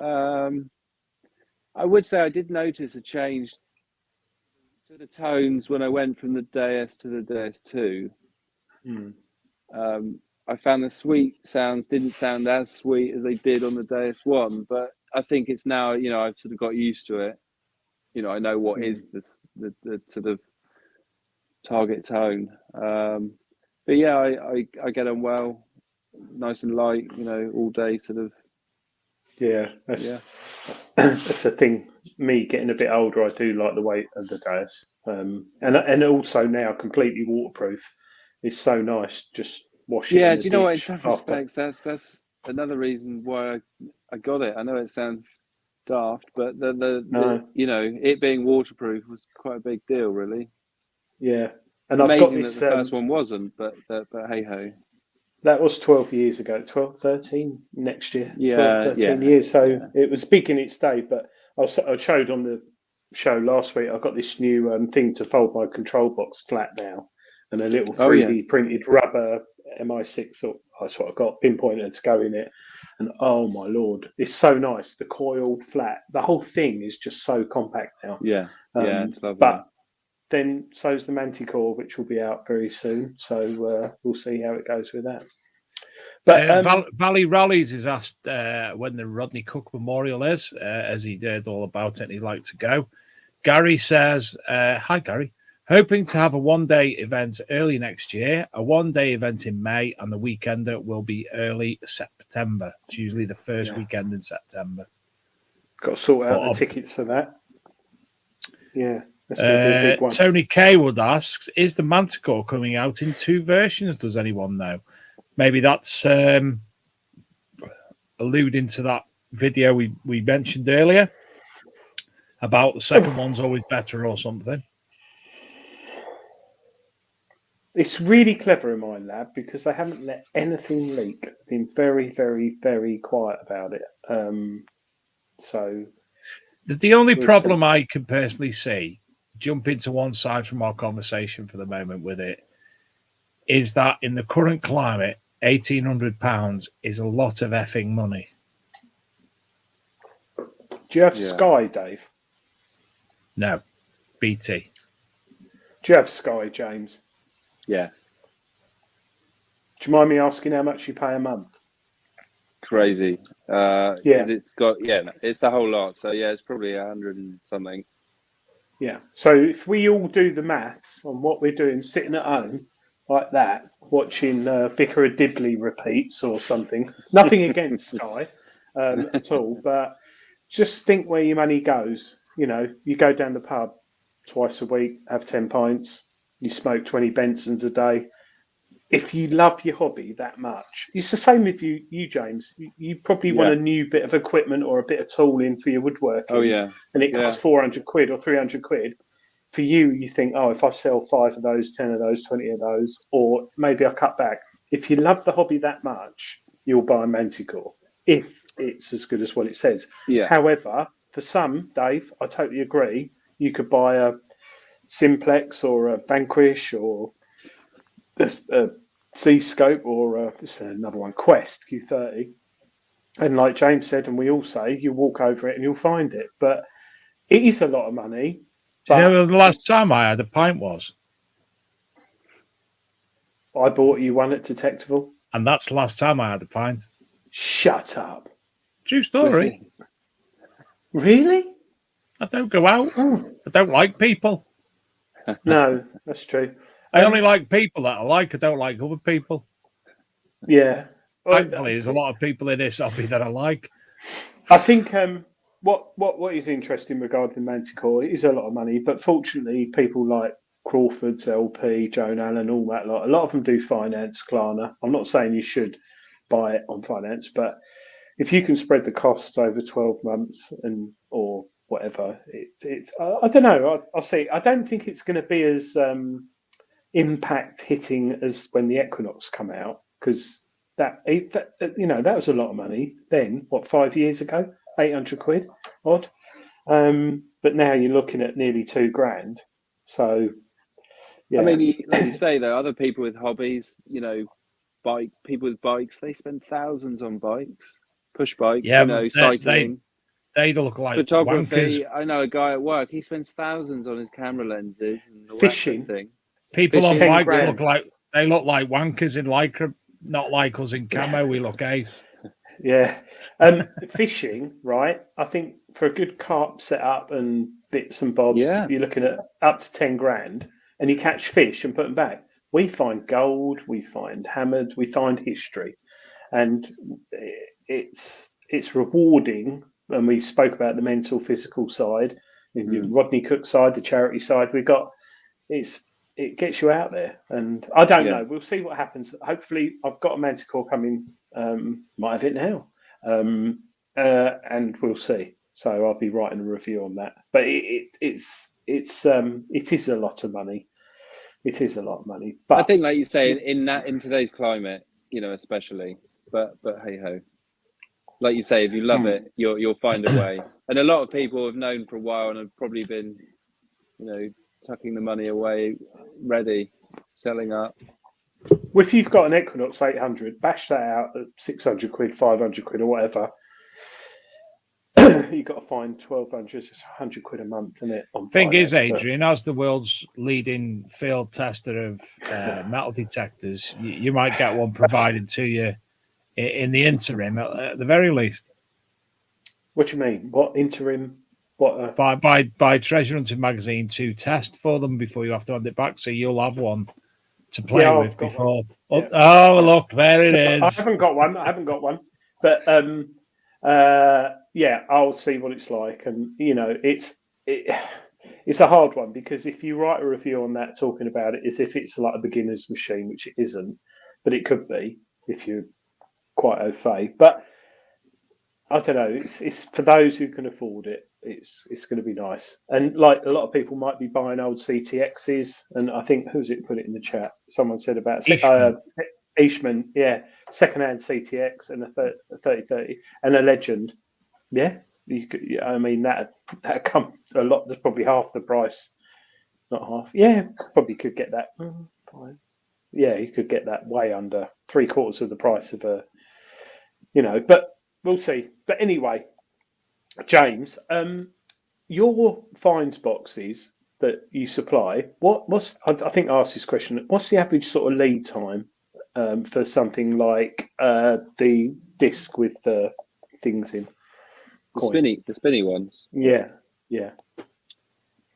I would say I did notice a change to the tones when I went from the Deus to the Deus 2. I found the sweet sounds didn't sound as sweet as they did on the Deus 1, but I think it's now, you know, I've sort of got used to it. You know, I know what is the sort of target tone. But yeah, I get on well, nice and light, you know, all day sort of. Yeah, that's the thing. Me getting a bit older, I do like the weight of the Deus, and also now completely waterproof. It's so nice. Just wash it. Yeah, do you know what? In some respects, that's another reason why I got it. I know it sounds daft, but the you know, it being waterproof was quite a big deal, really. Yeah, and amazing I've got this, that the first one wasn't, but hey ho. That was 12 years ago, 12, 13 next year. Yeah, 12, 13 years. So it was big in its day. But I showed on the show last week, I've got this new thing to fold my control box flat now, and a little 3D printed rubber MI6, or that's what I got, pinpointer to go in it. And oh my Lord, it's so nice. The coil flat, the whole thing is just so compact now. Yeah, it's lovely. But then so's the Manticore, which will be out very soon. So we'll see how it goes with that. But Valley Rallies is asked when the Rodney Cook Memorial is, as he heard all about it and he'd like to go. Gary says, hi, Gary. Hoping to have a one-day event early next year, a one-day event in May, and the weekender will be early September. It's usually the first weekend in September. Got to sort out the tickets for that. Yeah. A big one. Tony Kaywood asks, is the Manticore coming out in 2 versions? Does anyone know? Maybe that's alluding to that video we mentioned earlier about the second one's always better or something. It's really clever in my lab because they haven't let anything leak. They've been very, very, very quiet about it. So the only problem I can personally see, jumping to one side from our conversation for the moment with it, is that in the current climate, £1,800 is a lot of effing money. Do you have Sky, Dave? No, BT. Do you have Sky, James? Yes. Do you mind me asking how much you pay a month? Crazy. Because it's got it's the whole lot. So yeah, it's probably 100 and something. Yeah. So if we all do the maths on what we're doing, sitting at home like that, watching Vicar of Dibley repeats or something. Nothing against Sky at all, but just think where your money goes. You know, you go down the pub twice a week, have 10 pints, you smoke 20 Bensons a day. If you love your hobby that much, it's the same with you James. You probably want a new bit of equipment or a bit of tooling for your woodworking. Oh yeah, and it costs 400 quid or 300 quid. For you, you think, oh, if I sell 5 of those, 10 of those, 20 of those, or maybe I cut back. If you love the hobby that much, you'll buy a Manticore if it's as good as what it says. Yeah. However, for some, Dave, I totally agree. You could buy a Simplex or a Vanquish or a C-Scope or another one, Quest Q30. And like James said, and we all say, you walk over it and you'll find it. But it is a lot of money. Do you know the last time I had a pint was? I bought you one at Detectival. And that's the last time I had a pint. Shut up. True story. Really? I don't go out. I don't like people. No, that's true. I only like people that I like. I don't like other people. Yeah. Thankfully, there's a lot of people in this hobby that I like. I think what is interesting regarding Manticore is a lot of money, but fortunately, people like Crawford's LP, Joan Allen, all that lot. A lot of them do finance, Klarna. I'm not saying you should buy it on finance, but if you can spread the costs over 12 months or whatever, it's I don't know. I'll see. I don't think it's going to be as impact hitting as when the Equinox come out, because that was a lot of money then. What, 5 years ago? 800 quid odd. But now you're looking at nearly $2,000. So yeah. I mean, like you say though, other people with hobbies, people with bikes, they spend thousands on bikes, push bikes, cycling. They look like photography. wankers. I know a guy at work, he spends thousands on his camera lenses and all Fishing. that sort of thing. People on Fishing, bikes $10,000. look like wankers in lycra, not like us in camo. We look ace. Yeah. Fishing, right? I think for a good carp setup and bits and bobs, Yeah. you're looking at up to $10,000, and you catch fish and put them back. We find gold, we find hammered, we find history, and it's rewarding. And we spoke about the mental, physical side, and the Rodney Cook side, the charity side. It gets you out there, and I don't know. We'll see what happens. Hopefully, I've got a Manticore coming. Might have it now, and we'll see. So I'll be writing a review on that. But it is a lot of money. It is a lot of money. But I think, like you say, in today's climate, especially. But hey ho, like you say, if you love it, you'll find a way. And a lot of people have known for a while and have probably been, tucking the money away, ready, selling up. Well, if you've got an Equinox 800, bash that out at 600 quid, 500 quid, or whatever. You've got to find 1,200, it's 100 quid a month, isn't it? Thing is, Adrian, as the world's leading field tester of metal detectors, you might get one provided to you in the interim, at the very least. What do you mean? What interim? What? By Treasure Hunting magazine to test for them before you have to hand it back, so you'll have one to play with before. Look, there it is. I haven't got one. But I'll see what it's like, and it's a hard one, because if you write a review on that talking about it as if it's like a beginner's machine, which it isn't, but it could be if you're quite au fait. But I don't know. It's for those who can afford it. It's going to be nice. And like a lot of people might be buying old CTXs, and I think put it in the chat. Someone said about Eastman, secondhand CTX and a 3030 and a Legend. Yeah, I mean that comes a lot. There's probably half the price, not half. Yeah, probably could get that. Fine. Yeah, you could get that way under 3/4 of the price of a. But we'll see. But anyway, James, your finds boxes that you supply, I think I asked this question. What's the average sort of lead time for something like the disc with the things in? The spinny ones. Yeah.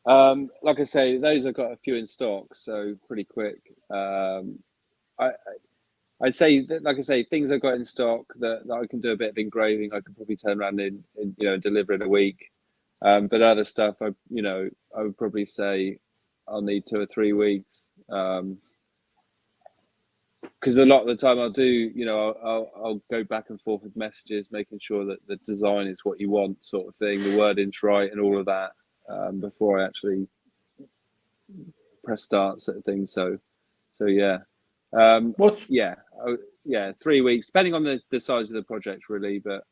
Like I say, those I've got a few in stock, so pretty quick. I'd say that, like I say, things I've got in stock that I can do a bit of engraving, I could probably turn around in deliver in a week. But other stuff, I would probably say I'll need 2 or 3 weeks. Because a lot of the time I'll do, I'll go back and forth with messages, making sure that the design is what you want, sort of thing, the wording's right, and all of that before I actually press start, sort of thing. So yeah. 3 weeks, depending on the size of the project, really. But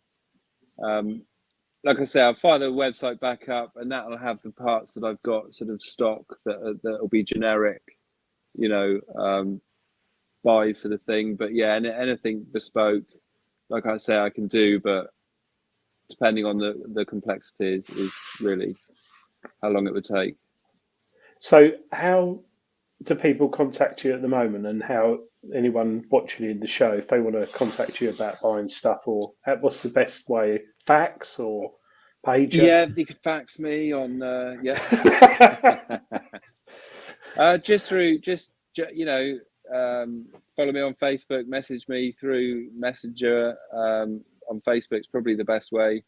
like I say, I'll fire the website back up, and that'll have the parts that I've got sort of stock that'll be generic, buy sort of thing. But yeah, and anything bespoke, like I say, I can do, but depending on the complexities is really how long it would take. So how do people contact you at the moment, and how anyone watching in the show, if they want to contact you about buying stuff, or what's the best way? Fax or Pager. Yeah, you could fax me on just through follow me on Facebook, message me through Messenger on Facebook is probably the best way,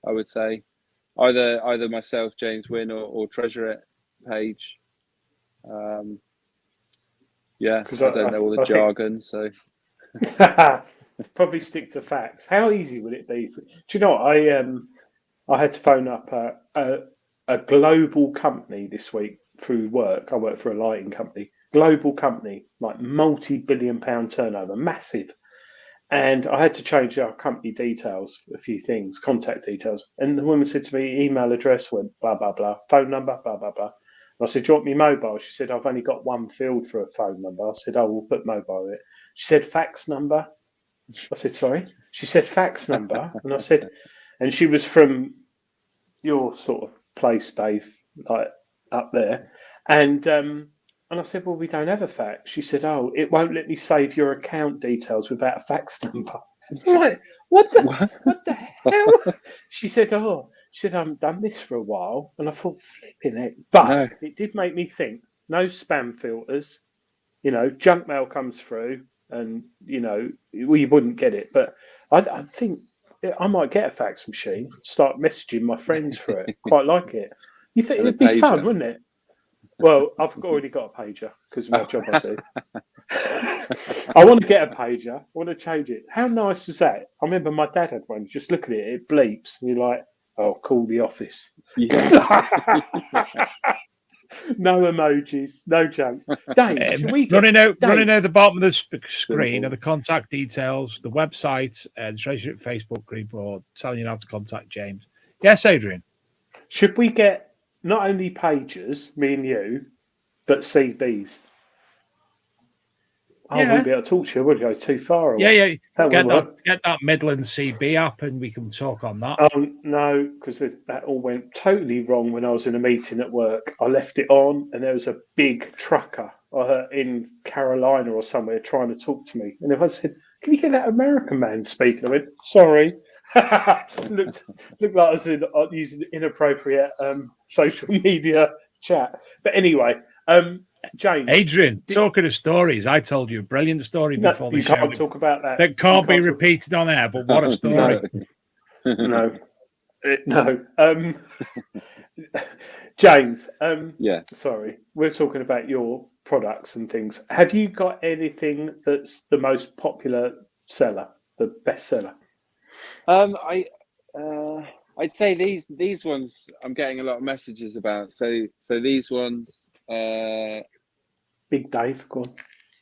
I would say. Either myself, James Winn, or Treasure It page. Because I don't know all the jargon, so probably stick to facts. How easy would it be? Do you know what? I had to phone up a global company this week through work. I work for a lighting company, global company, like multi-billion-pound turnover, massive. And I had to change our company details, a few things, contact details. And the woman said to me, email address went blah, blah, blah, phone number, blah, blah, blah. And I said, do you want me mobile? She said, I've only got one field for a phone number. I said, oh, we'll put mobile in it. She said, fax number. I said, sorry? She said, fax number. And I said, and she was from your sort of place, Dave, like up there. And I said, well, we don't have a fax. She said, oh, it won't let me save your account details without a fax number. I'm like, what the hell? She said, I haven't done this for a while. And I thought, flipping it. But it did make me think, no spam filters, junk mail comes through and, you wouldn't get it. But I think I might get a fax machine, start messaging my friends for it. Quite like it. You think it'd be fun, wouldn't it? Well, I've already got a pager because of my job I do. I want to get a pager. I want to change it. How nice was that? I remember my dad had one. Just look at it. It bleeps. And you're like, oh, call the office. Yeah. No emojis. No junk. Dave, running out the bottom of the screen are the contact details, the website, the Treasure It Facebook group, or telling you how to contact James. Yes, Adrian. Should we get not only pagers, me and you, but CBs? I wouldn't be able to talk to you. I wouldn't go too far away. Yeah. Get that Midland CB app and we can talk on that. No, because that all went totally wrong when I was in a meeting at work. I left it on and there was a big trucker in Carolina or somewhere trying to talk to me. And if I said, can you get that American man speaking? I went, sorry. looked like I was using inappropriate social media chat. But anyway, James. Adrian, talking of stories, I told you a brilliant story before the show. You can't talk about that. That can't be repeated on air, but what a story. No. James, yeah. Sorry, we're talking about your products and things. Have you got anything that's the most popular seller, the best seller? I'd say these ones I'm getting a lot of messages about. So these ones, Big Dave, go on.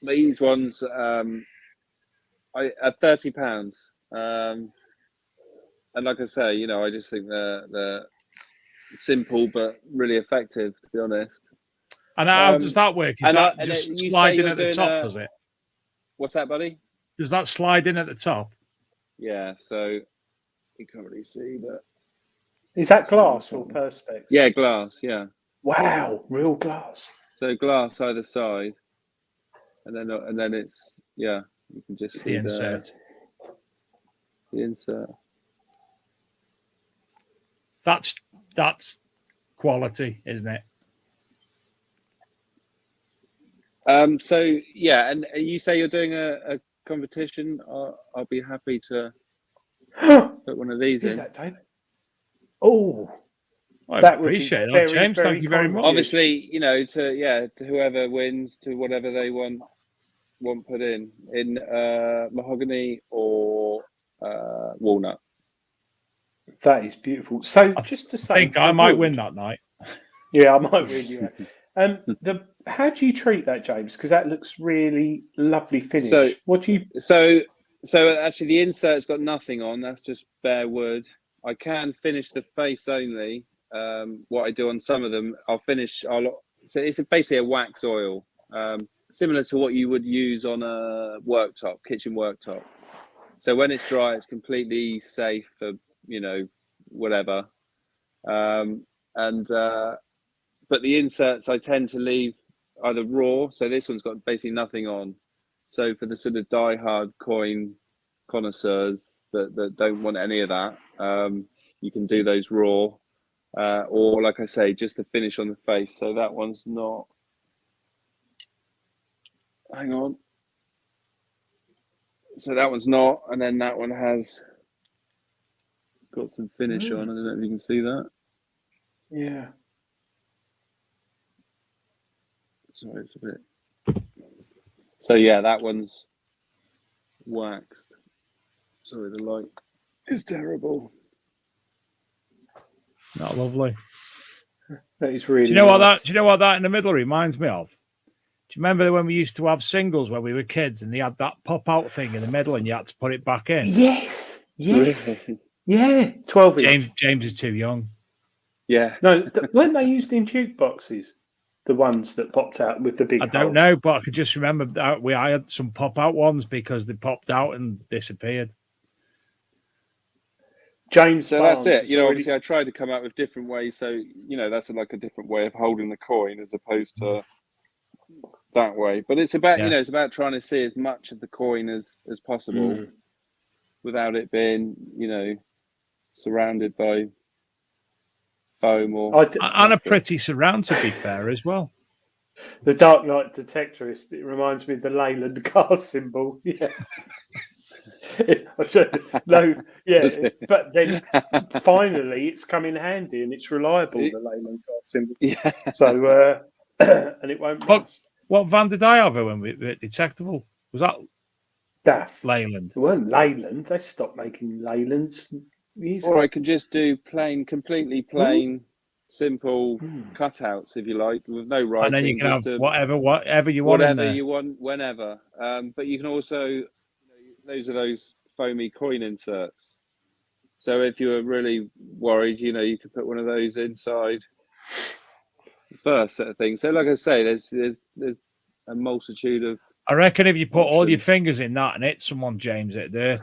These ones, at £30, and like I say, I just think they're simple but really effective, to be honest. And how does that work? Is that just slide in at the top? Does it? What's that, buddy? Does that slide in at the top? Yeah. So you can't really see, but is that glass or perspex? Yeah, glass. Yeah. Wow, real glass. So glass either side, and then it's you can just see the insert. The insert. That's quality, isn't it? So yeah, and you say you're doing a competition. I'll be happy to put one of these in. That, Dave? Oh. I appreciate that, James. Thank you very much. Obviously, to whoever wins, to whatever they want put in mahogany or walnut. That is beautiful. So just to say, I think I might win that night. Yeah, I might win. Yeah. How do you treat that, James? Because that looks really lovely finish. So what do you? So actually, the insert's got nothing on. That's just bare wood. I can finish the face only. What I do on some of them, so it's basically a wax oil, similar to what you would use on a kitchen worktop. So when it's dry, it's completely safe for whatever. But the inserts I tend to leave either raw. So this one's got basically nothing on. So for the sort of die-hard coin connoisseurs that don't want any of that, you can do those raw, or like I say, just the finish on the face. So that one's not. Hang on. So that one's not, and then that one has got some finish on. I don't know if you can see that. Yeah. Sorry, it's a bit. So yeah, that one's waxed. Sorry, the light is terrible. Not lovely. That is really. Do you know what nice. that? Do you know what that in the middle reminds me of? Do you remember when we used to have singles when we were kids and they had that pop out thing in the middle and you had to put it back in? Yes. Really? Yeah. 12-inch. James is too young. Yeah. No, weren't they used in jukeboxes? The ones that popped out with the big. I don't know, but I could just remember that I had some pop out ones because they popped out and disappeared. James. So Barnes that's it. You know, already... obviously I tried to come up with different ways. So, you know, that's like a different way of holding the coin as opposed to that way. But it's about, you know, it's about trying to see as much of the coin as possible without it being, you know, surrounded by foam or... And a pretty surround, to be fair, as well. The Dark Knight Detectorist. It reminds me of the Leyland car symbol. Yeah. No, yeah, but then finally it's come in handy and it's reliable, the Leyland car symbol. Yeah. So, and it won't rust. What van did I have when we were detectable? Was that Daft? Leyland? It weren't Leyland. They stopped making Leylands. Or I can just do completely plain, simple cutouts, if you like, with no writing. And then you can have whatever you want in there. Whatever you want, whenever. But you can also, you know, those are those foamy coin inserts. So if you were really worried, you know, you could put one of those inside the first set of things. So like I say, there's a multitude of... I reckon if you put all your fingers in that and hit someone, James, it'd hurt.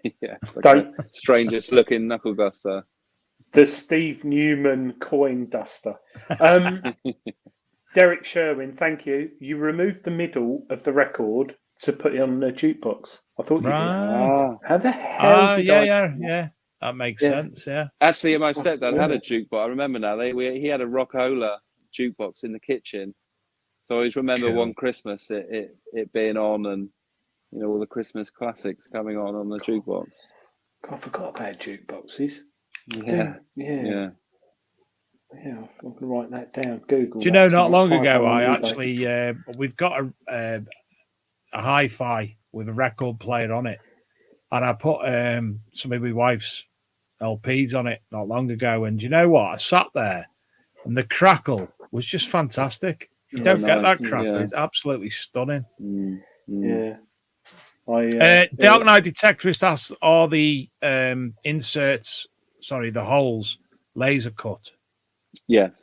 Yeah, it's like the strangest looking knuckle duster. The Steve Newman coin duster. Derek Sherwin, thank you. You removed the middle of the record to put it on the jukebox. I thought you did. How the hell did yeah. That makes sense, yeah. Actually, my stepdad had a jukebox. I remember now. He had a Rockola jukebox in the kitchen. So I always remember one Christmas it being on, and you know, all the Christmas classics coming on the jukebox. God, I forgot about jukeboxes. Yeah. Yeah, I can write that down. Google. Do you know, not long ago, I actually we've got a hi-fi with a record player on it, and I put some of my wife's LPs on it not long ago. And you know what? I sat there, and the crackle was just fantastic. You don't get that crackle; it's absolutely stunning. Yeah. Dark Knight Detectorist asks, are the inserts, the holes, laser cut? Yes.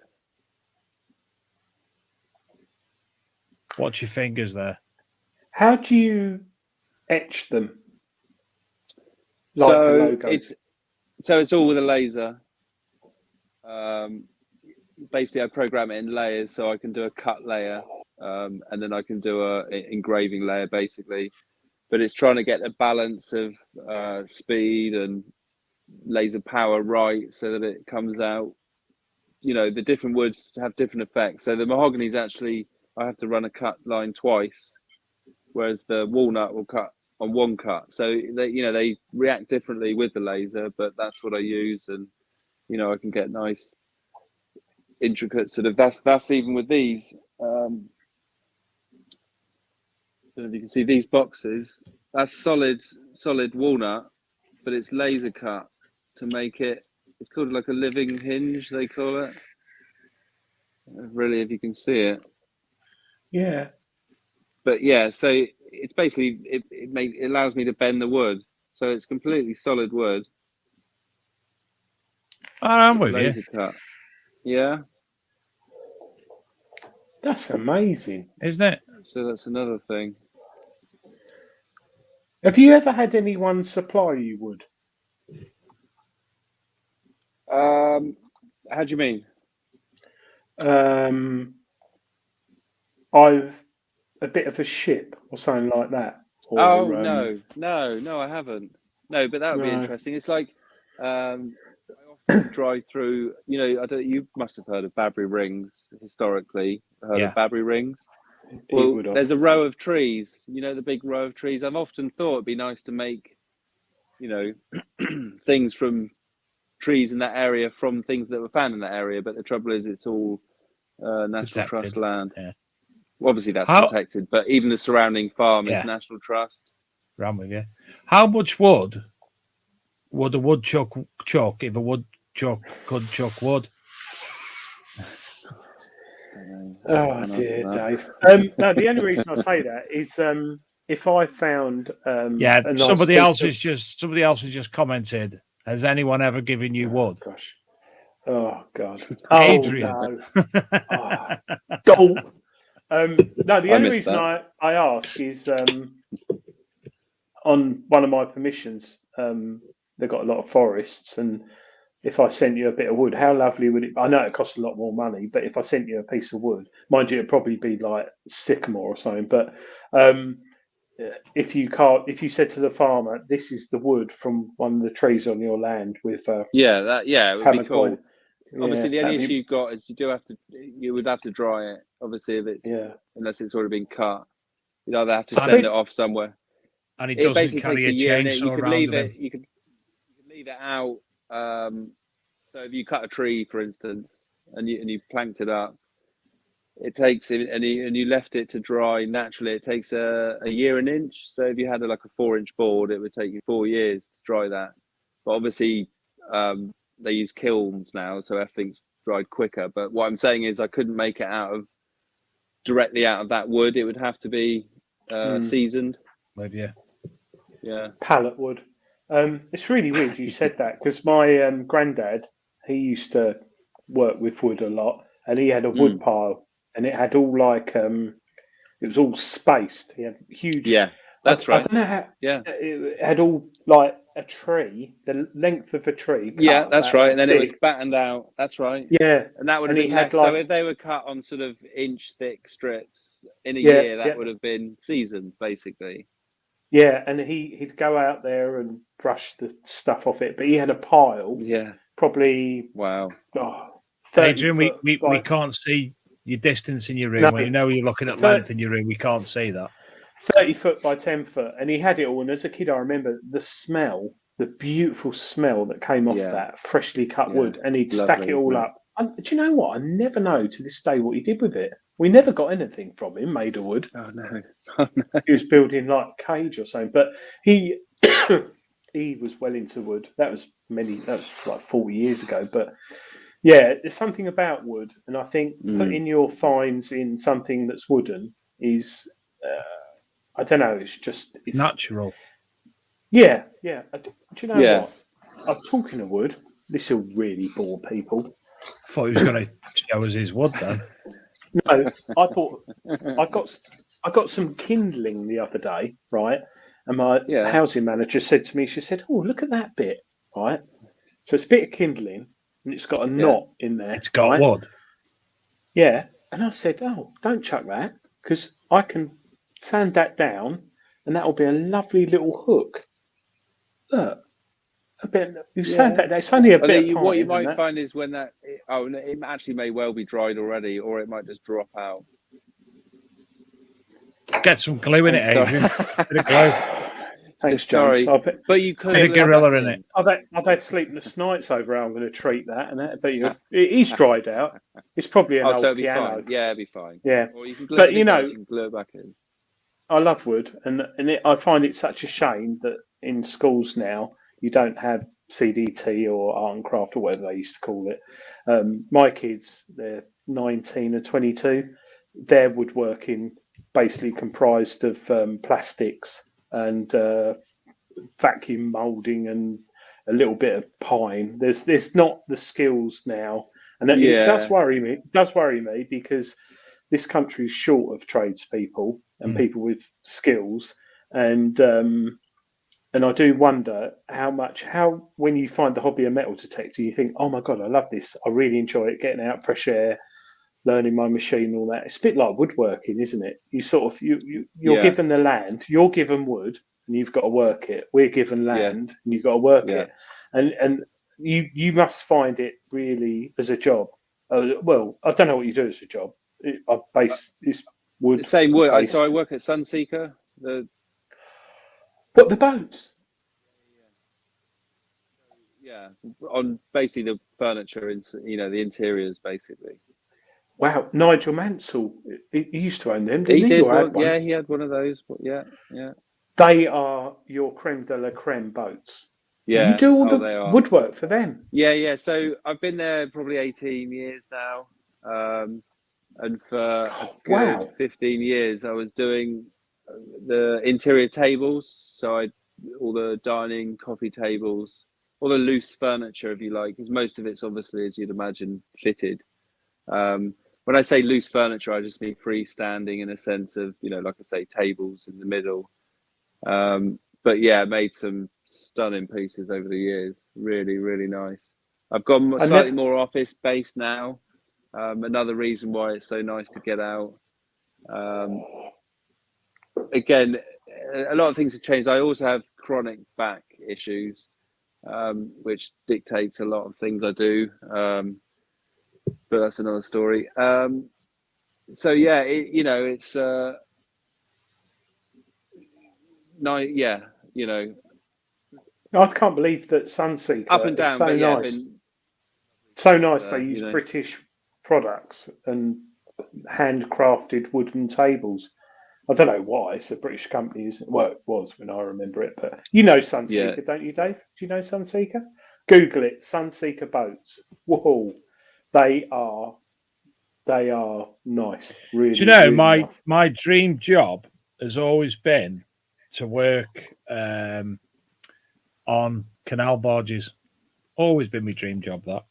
Watch your fingers there. How do you etch them? Like the logos? It's all with a laser. Basically, I program it in layers, so I can do a cut layer, and then I can do a engraving layer, basically. But it's trying to get the balance of speed and laser power right, so that it comes out. You know, the different woods have different effects. So the mahogany's actually, I have to run a cut line twice, whereas the walnut will cut on one cut. So they react differently with the laser, but that's what I use, and you know, I can get nice, intricate sort of. That's even with these. I don't know if you can see these boxes. That's solid walnut, but it's laser cut to make it. It's called like a living hinge, they call it. Really, if you can see it. Yeah. But yeah, so it's basically it allows me to bend the wood, so it's completely solid wood. I'm with laser you. Cut. Yeah. That's amazing, isn't it? So that's another thing. Have you ever had anyone supply you wood? How do you mean? I've a bit of a ship or something like that. Or, no, I haven't. No, but that would be interesting. It's like I often drive through. You must have heard of Badbury Rings historically. Heard of Badbury Rings? Well, there's a row of trees. The big row of trees. I've often thought it'd be nice to make, things from trees in that area from things that were found in that area. But the trouble is, it's all National Trust land. Yeah. Well, obviously, that's protected, but even the surrounding farm is National Trust. Ram with you. How much wood would a woodchuck chuck if a woodchuck could chuck wood? Oh dear, Dave. No, the only reason I say that is if I found somebody else has just commented. Has anyone ever given you wood? Gosh. Oh God. Adrian. No. No, the only reason I ask is on one of my permissions, they've got a lot of forests, and if I sent you a bit of wood, how lovely would it? I know it costs a lot more money, but if I sent you a piece of wood, mind you, it'd probably be like sycamore or something. But if you said to the farmer, "This is the wood from one of the trees on your land," with it would be cool. Obviously, the only issue you've got is you would have to dry it. Obviously, if it's unless it's already been cut, you'd either have to send it off somewhere. And it doesn't carry a chainsaw around it. You could leave it out. So if you cut a tree, for instance, and you planked it up, it takes and you left it to dry naturally. It takes a year an inch. So if you had a 4-inch board, it would take you 4 years to dry that. But obviously, they use kilns now, so everything's dried quicker. But what I'm saying is, I couldn't make it directly out of that wood. It would have to be seasoned. Yeah. Pallet wood. It's really weird you said that, because my granddad, he used to work with wood a lot, and he had a wood pile, and it had all it was all spaced. He had huge. Yeah, that's right. I don't know how. Yeah, it had all like a tree, the length of a tree. Yeah, that's right. And then it was battened out. That's right. Yeah, and that would have been so if they were cut on sort of inch-thick strips in a year, that would have been seasoned, basically. Yeah, and he'd go out there and brush the stuff off it, but he had a pile. Yeah, probably. Wow. Adrian, we can't see your distance in your room. When you're looking at length in your room, we can't see that. 30 foot by 10 foot, and he had it all. And as a kid, I remember the beautiful smell that came off that freshly cut wood, and he'd stack it all up. Do you know what? I never know to this day what he did with it. We never got anything from him made of wood. Oh no! He was building like a cage or something. But he he was well into wood. That was like 40 years ago. But yeah, there's something about wood, and I think putting your finds in something that's wooden is. I don't know. It's natural. Yeah. Do you know what? I'm talking of wood. This will really bore people. I thought he was going to show us his wood then. No, I thought I got some kindling the other day, right? And my housing manager said to me, she said, "Oh, look at that bit, right? So it's a bit of kindling, and it's got a knot in there. It's got wood." Yeah, and I said, "Oh, don't chuck that, because I can sand that down, and that will be a lovely little hook. Look, a bit. You sand that down. It's only a bit. What you might find is when it actually may well be dried already, or it might just drop out. Get some glue in it, Adrian. Bit of glue. Thanks, James. But you could bit of gorilla in it. I've had sleepless nights over how I'm going to treat that, and that. But it is dried out. It's probably an old so it'll piano. Be fine. Yeah, it'll be fine. Yeah, or you can glue but you can glue it back in. I love wood, and I find it such a shame that in schools now you don't have CDT or art and craft or whatever they used to call it. My kids, they're 19 and 22. Their woodworking basically comprised of plastics and vacuum moulding and a little bit of pine. There's not the skills now, and it does worry me. It does worry me because this country is short of tradespeople and people with skills, and I do wonder how when you find the hobby of metal detector, you think, oh my god, I love this. I really enjoy it, getting out fresh air, learning my machine, and all that. It's a bit like woodworking, isn't it? You sort of you're given the land, you're given wood, and you've got to work it. We're given land, and you've got to work it. And you must find it really as a job. Well, I don't know what you do as a job. I base this wood. Same wood. based. So I work at Sunseeker. But the boats. Yeah, on basically the furniture and the interiors basically. Wow, Nigel Mansell, he used to own them, didn't he? He did. Or had one? Yeah, he had one of those. Yeah. They are your creme de la creme boats. Yeah, You do all they the are. woodwork for them. Yeah. So I've been there probably 18 years now, and for a good 15 years I was doing the interior tables. So all the dining, coffee tables, all the loose furniture, if you like, because most of it's obviously, as you'd imagine, fitted. When I say loose furniture, I just mean freestanding in a sense of, like I say, tables in the middle. But yeah, made some stunning pieces over the years. Really, really nice. I've gone slightly more office based now. Another reason why it's so nice to get out. Again, a lot of things have changed. I also have chronic back issues, which dictates a lot of things I do. But that's another story. So yeah, it's nice. Yeah, I can't believe that Sunseeker up and down. is so but nice. So nice they use British products and handcrafted wooden tables. I don't know why. It's a British company, isn't it? Well, it was when I remember it. But you know Sunseeker, don't you, Dave? Do you know Sunseeker? Google it. Sunseeker boats. Whoa, they are nice. Really. Do you know really my nice. dream job has always been to work on canal barges. Always been my dream job. That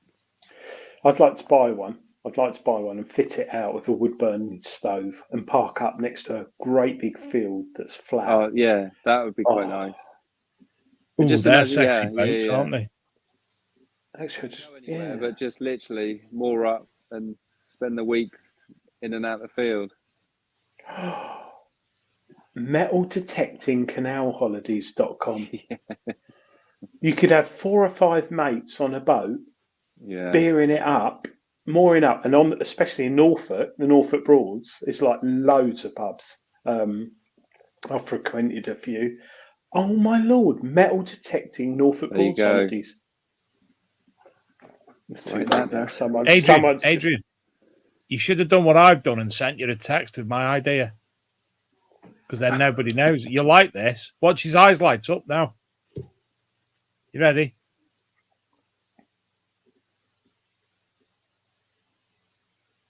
I'd like to buy one. And fit it out with a wood burning stove and park up next to a great big field that's flat. Oh yeah, that would be quite nice. Ooh, just they're sexy boats, aren't they? Actually, but just literally moor up and spend the week in and out the field. Metal detecting canalholidays.com. Yes. You could have 4 or 5 mates on a boat, beering it up, mooring up, and especially in Norfolk, the Norfolk Broads, it's like loads of pubs. I've frequented a few. Oh my lord, metal detecting Norfolk Broads holidays. Adrian, you should have done what I've done and sent you a text with my idea. Because then nobody knows. You like this. Watch his eyes light up now. You ready?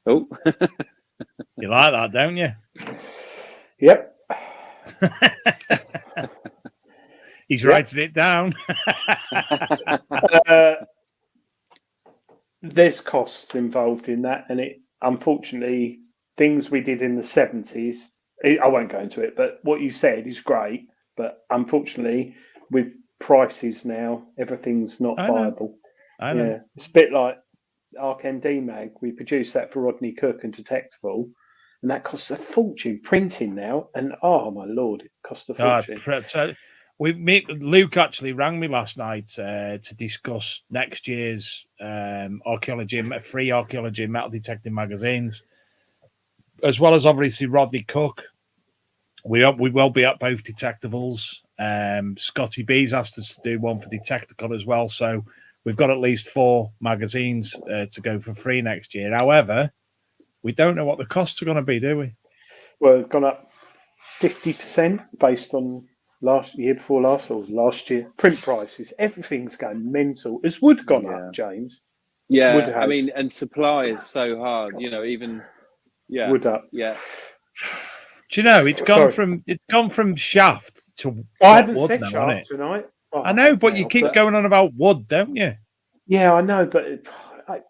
Oh. You like that, don't you? Yep. He's writing it down. There's costs involved in that, and it unfortunately things we did in the 70s. I won't go into it, but what you said is great. But unfortunately, with prices now, everything's not viable. I know. Yeah, it's a bit like Arc MD Mag. We produced that for Rodney Cook and Detectable, and that costs a fortune printing now. And oh my lord, it costs a fortune. Luke actually rang me last night to discuss next year's free archaeology and metal detecting magazines, as well as obviously Rodney Cook. We will be at both Detectables. Scotty B's asked us to do one for Detectical as well, so we've got at least 4 magazines to go for free next year. However, we don't know what the costs are going to be, do we? Well, it's gone up 50% based on last year print prices. Everything's going mental. Has wood gone up, James? Yeah, I mean, and supply is so hard. Wood up. Yeah. Do you know it's gone from shaft to I haven't said shaft tonight. Oh, I know, but you keep going on about wood, don't you? Yeah, I know, but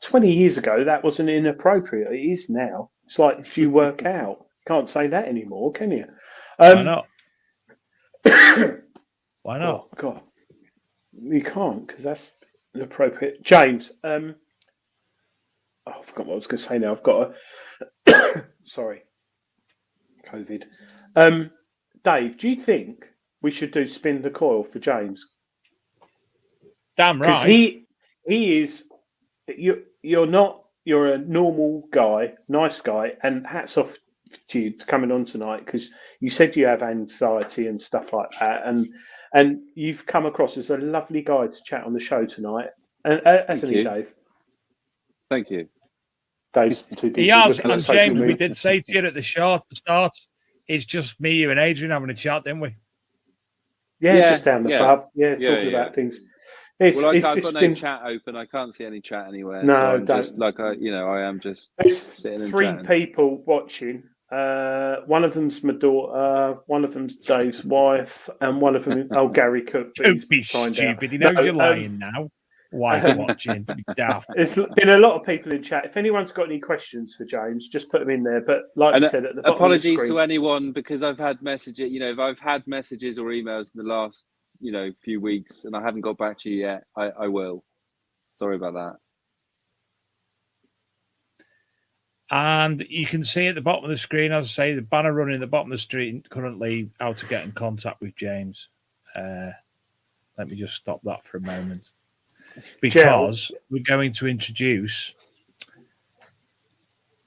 20 years ago that wasn't inappropriate. It is now. It's like if you work out, can't say that anymore, can you? Why not? Why not? Oh God, you can't because that's inappropriate. James, I forgot what I was going to say now. I've got a sorry. COVID. Dave, do you think we should do spin the coil for James? Damn right. he is. You're not. You're a normal guy, nice guy, and hats off to you to coming on tonight because you said you have anxiety and stuff like that, and you've come across as a lovely guy to chat on the show tonight. And hasn't he, Dave? Thank you. Dave's too busy. He has, looking at and social James, we media. did say to you at the start, it's just me, you, and Adrian having a chat, didn't we? Yeah, just down the pub. Yeah, talking about things. I've got no chat open. I can't see any chat anywhere. No, so I'm don't. just I am just sitting and three chatting. people watching. One of them's my daughter, one of them's Dave's wife, and one of them, Gary Cook. Don't be stupid. He knows you're lying now. Wife watching. Daft. There's been a lot of people in chat. If anyone's got any questions for James, just put them in there. But like I said, at the bottom apologies of the screen, to anyone because I've had messages. If I've had messages or emails in the last few weeks and I haven't got back to you yet, I will. Sorry about that. And you can see at the bottom of the screen, as I say, the banner running at the bottom of the screen currently how to get in contact with James. Let me just stop that for a moment. Because we're going to introduce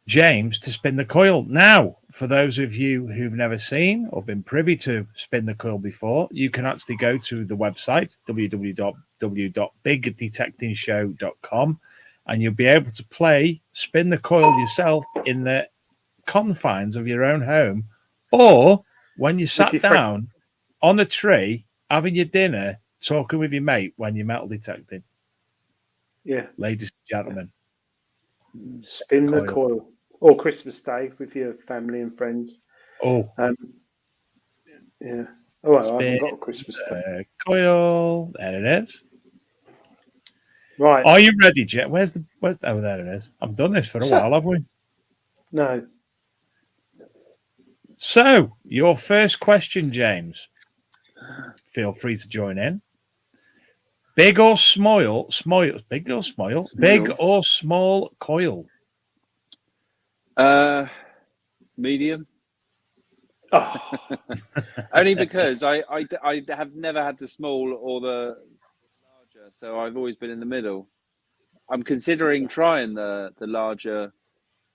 James to Spin the Coil. Now, for those of you who've never seen or been privy to Spin the Coil before, you can actually go to the website, www.bigdetectingshow.com, and you'll be able to Spin the Coil yourself in the confines of your own home, or when you sat down on a tree, having your dinner, talking with your mate when you're metal detecting. Yeah. Ladies and gentlemen. Spin the coil. Or Christmas Day with your family and friends. Oh. Yeah. Oh, well, I haven't got a Christmas Day. Coil. There it is. Right. Are you ready, Jet? Where's oh, there it is. I've done this for a while, have we? No. So, your first question, James. Feel free to join in. Big or small? Big or small? Big or small coil? Medium. Oh. Only because I have never had the small or the larger, so I've always been in the middle. I'm considering trying the larger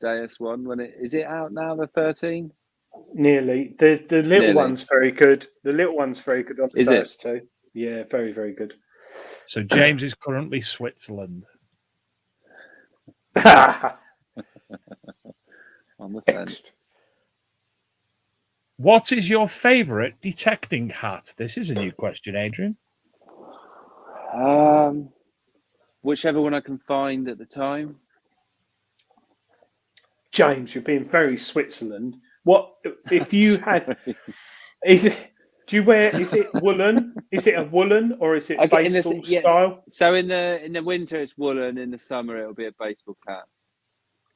Deus one. Is it out now? The 13? Nearly. The little one's very good. The little one's very good on the first two. Yeah, very, very good. So James is currently Switzerland. On the fence. What is your favourite detecting hat? This is a new question, Adrian. Whichever one I can find at the time. James, you're being very Switzerland. What if you had? Is it woolen? Is it a woolen or is it baseball style? So in the winter it's woolen. In the summer it'll be a baseball cap.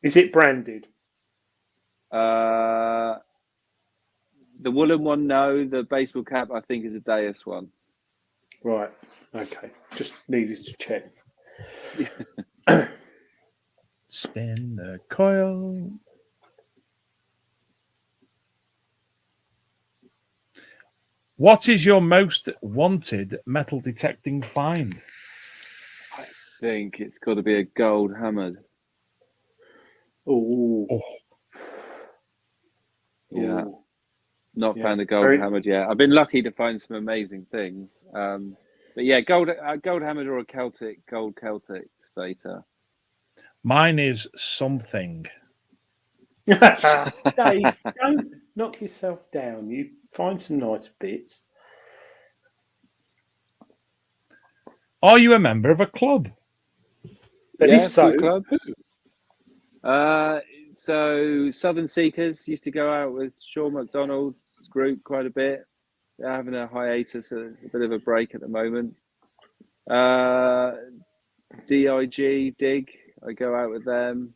Is it branded? The woolen one, no. The baseball cap, I think, is a Deus one. Right. Okay. Just needed to check. Spin the coil. What is your most wanted metal detecting find? I think it's got to be a gold hammered. Oh. Yeah. Not found a gold hammered yet. I've been lucky to find some amazing things. But yeah, gold hammered or a gold Celtic stator. Mine is something. Dave, don't knock yourself down. You find some nice bits. Are you a member of a club? If so, club. So Southern Seekers used to go out with Sean McDonald's group quite a bit. They're having a hiatus, so it's a bit of a break at the moment. Dig, I go out with them.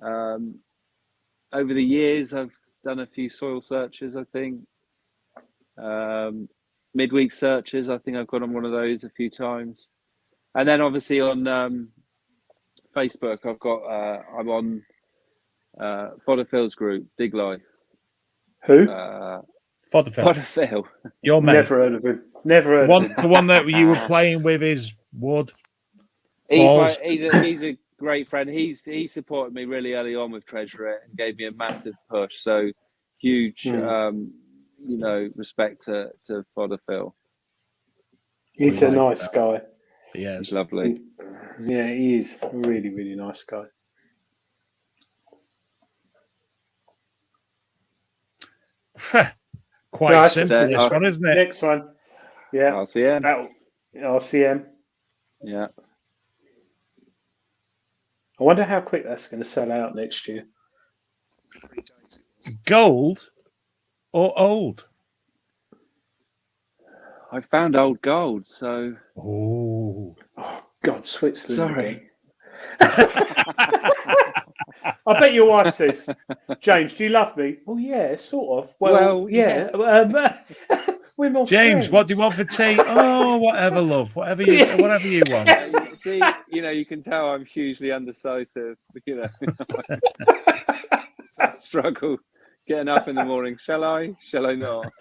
Over the years, I've done a few soil searches, I think. Midweek searches, I think I've gone on one of those a few times. And then obviously on Facebook, I'm on Fodderphil's group, Dig Life. Who? Fodderphil. Your mate. Never heard of him. Never heard of him. The one that you were playing with is Wood. He's a great friend. He supported me really early on with Treasure It and gave me a massive push. So huge, respect to Fodder Phil. He's a nice guy. Yeah, he's lovely. Yeah, he is a really, really nice guy. Quite simple, this one, isn't it? Next one. Yeah. RCM. RCM. Yeah. I wonder how quick that's going to sell out next year. Gold or old? I found old gold, so. Oh God, Switzerland. Sorry. I bet your wife says, James, do you love me? Well, yeah, sort of. Well yeah. We're more James, friends. what do you want for tea? Oh, whatever, love. Whatever you want. See, you can tell I'm hugely undecisive. Struggle getting up in the morning. Shall I? Shall I not?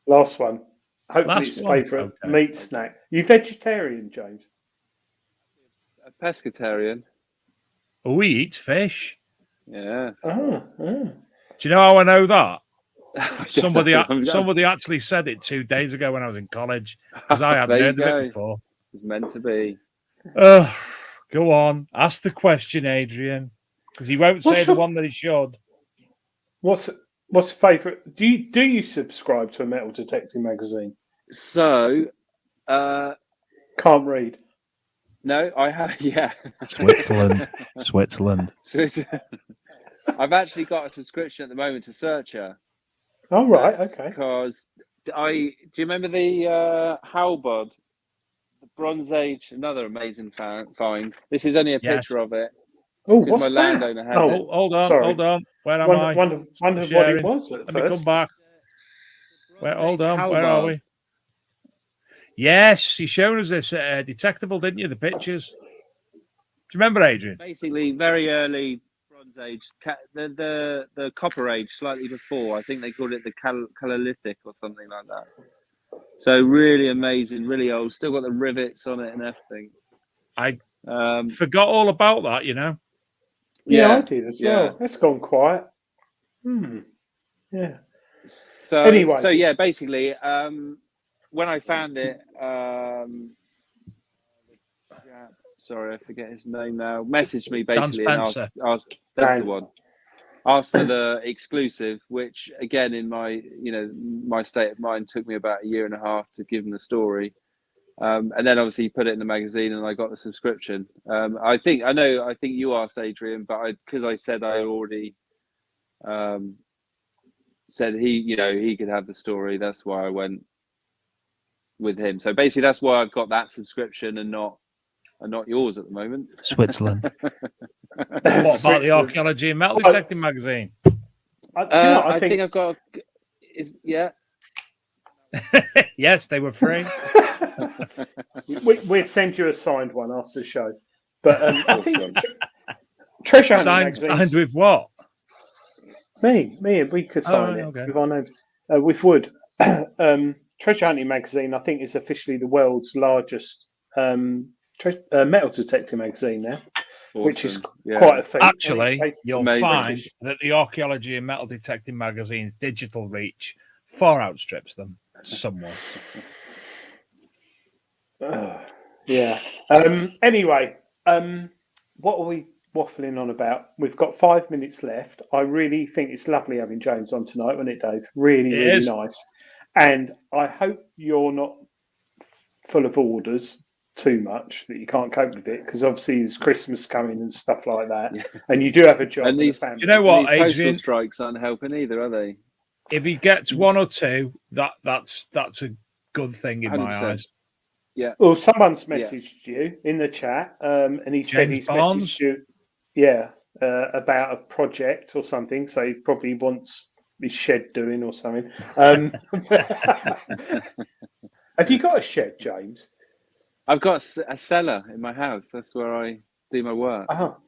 Last one. Hopefully it's favourite meat snack. You vegetarian, James? A pescatarian. Oh, he eats fish. Yes. Do you know how I know that? Somebody actually said it 2 days ago when I was in college, because I hadn't heard of it before. It's meant to be. Go on, ask the question, Adrian, because he won't say the one that he should. What's favourite? Do you subscribe to a metal detecting magazine? So, can't read. No, I have. Yeah, Switzerland. I've actually got a subscription at the moment to Searcher. Oh right, okay. Because do you remember the halberd, the Bronze Age? Another amazing find. This is only a picture of it. Oh, what's my that? landowner has it. Hold on. Where am I? Wonder what it was. Let me come back. Hold on. Where are we? Yes, you showed us this detectable, didn't you? The pictures. Do you remember, Adrian? Basically, very early Bronze Age, the Copper Age, slightly before. I think they called it the Calolithic or something like that. So really amazing, really old. Still got the rivets on it and everything. I forgot all about that, you know. Yeah, I did as well. It's gone quiet. Yeah. So anyway, basically, when I found it, sorry, I forget his name now. Messaged me basically and asked that's the one. Asked for the exclusive, which again, in my my state of mind, took me about 1.5 years to give him the story. And then obviously he put it in the magazine, and I got the subscription. I think you asked Adrian, but because I said I already said he could have the story. That's why I went with him. So basically, that's why I've got that subscription and not yours at the moment. Switzerland. What about the Archaeology and Metal Detecting magazine? I think I've got. Yes, they were free. We'll send you a signed one after the show. But I think Treasure Hunting magazine. Signed with what? Me, we could sign it with our names. With Wood. Treasure Hunting magazine, I think, is officially the world's largest metal detecting magazine now, which is quite a feat. Actually, you'll find that the Archaeology and Metal Detecting magazine's digital reach far outstrips them somewhat. Anyway, what are we waffling on about? We've got 5 minutes left. I really think it's lovely having James on tonight, wasn't it, Dave? Really nice. And I hope you're not full of orders too much, that you can't cope with it, because obviously there's Christmas coming and stuff like that. Yeah. And you do have a job. And these, family. You know what, Adrian? Postal strikes aren't helping either, are they? If he gets 1 or 2, that's a good thing in 100%. My eyes. Yeah. Well, someone's messaged you in the chat, and he said he's messaged you. Yeah, about a project or something. So he probably wants his shed doing or something. Have you got a shed, James? I've got a cellar in my house. That's where I do my work. Oh.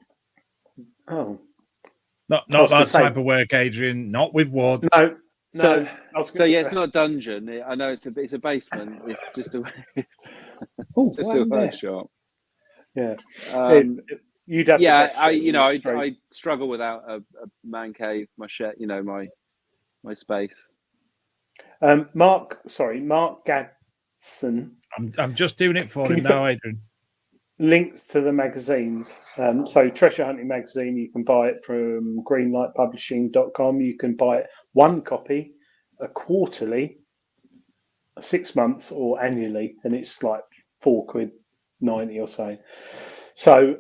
Not that type of work, Adrian. Not with wood. No, So, I was so yeah, it's not a dungeon. I know it's a basement. It's just a a workshop. Yeah. You'd have Yeah, the best shit in the street. I struggle without a man cave, my shed, my space. Mark Gadson. I'm just doing it for him now, Adrian. Links to the magazines. So Treasure Hunting magazine, you can buy it from greenlightpublishing.com. You can buy it one copy, a quarterly, 6 months, or annually, and it's like £4.90 or so. So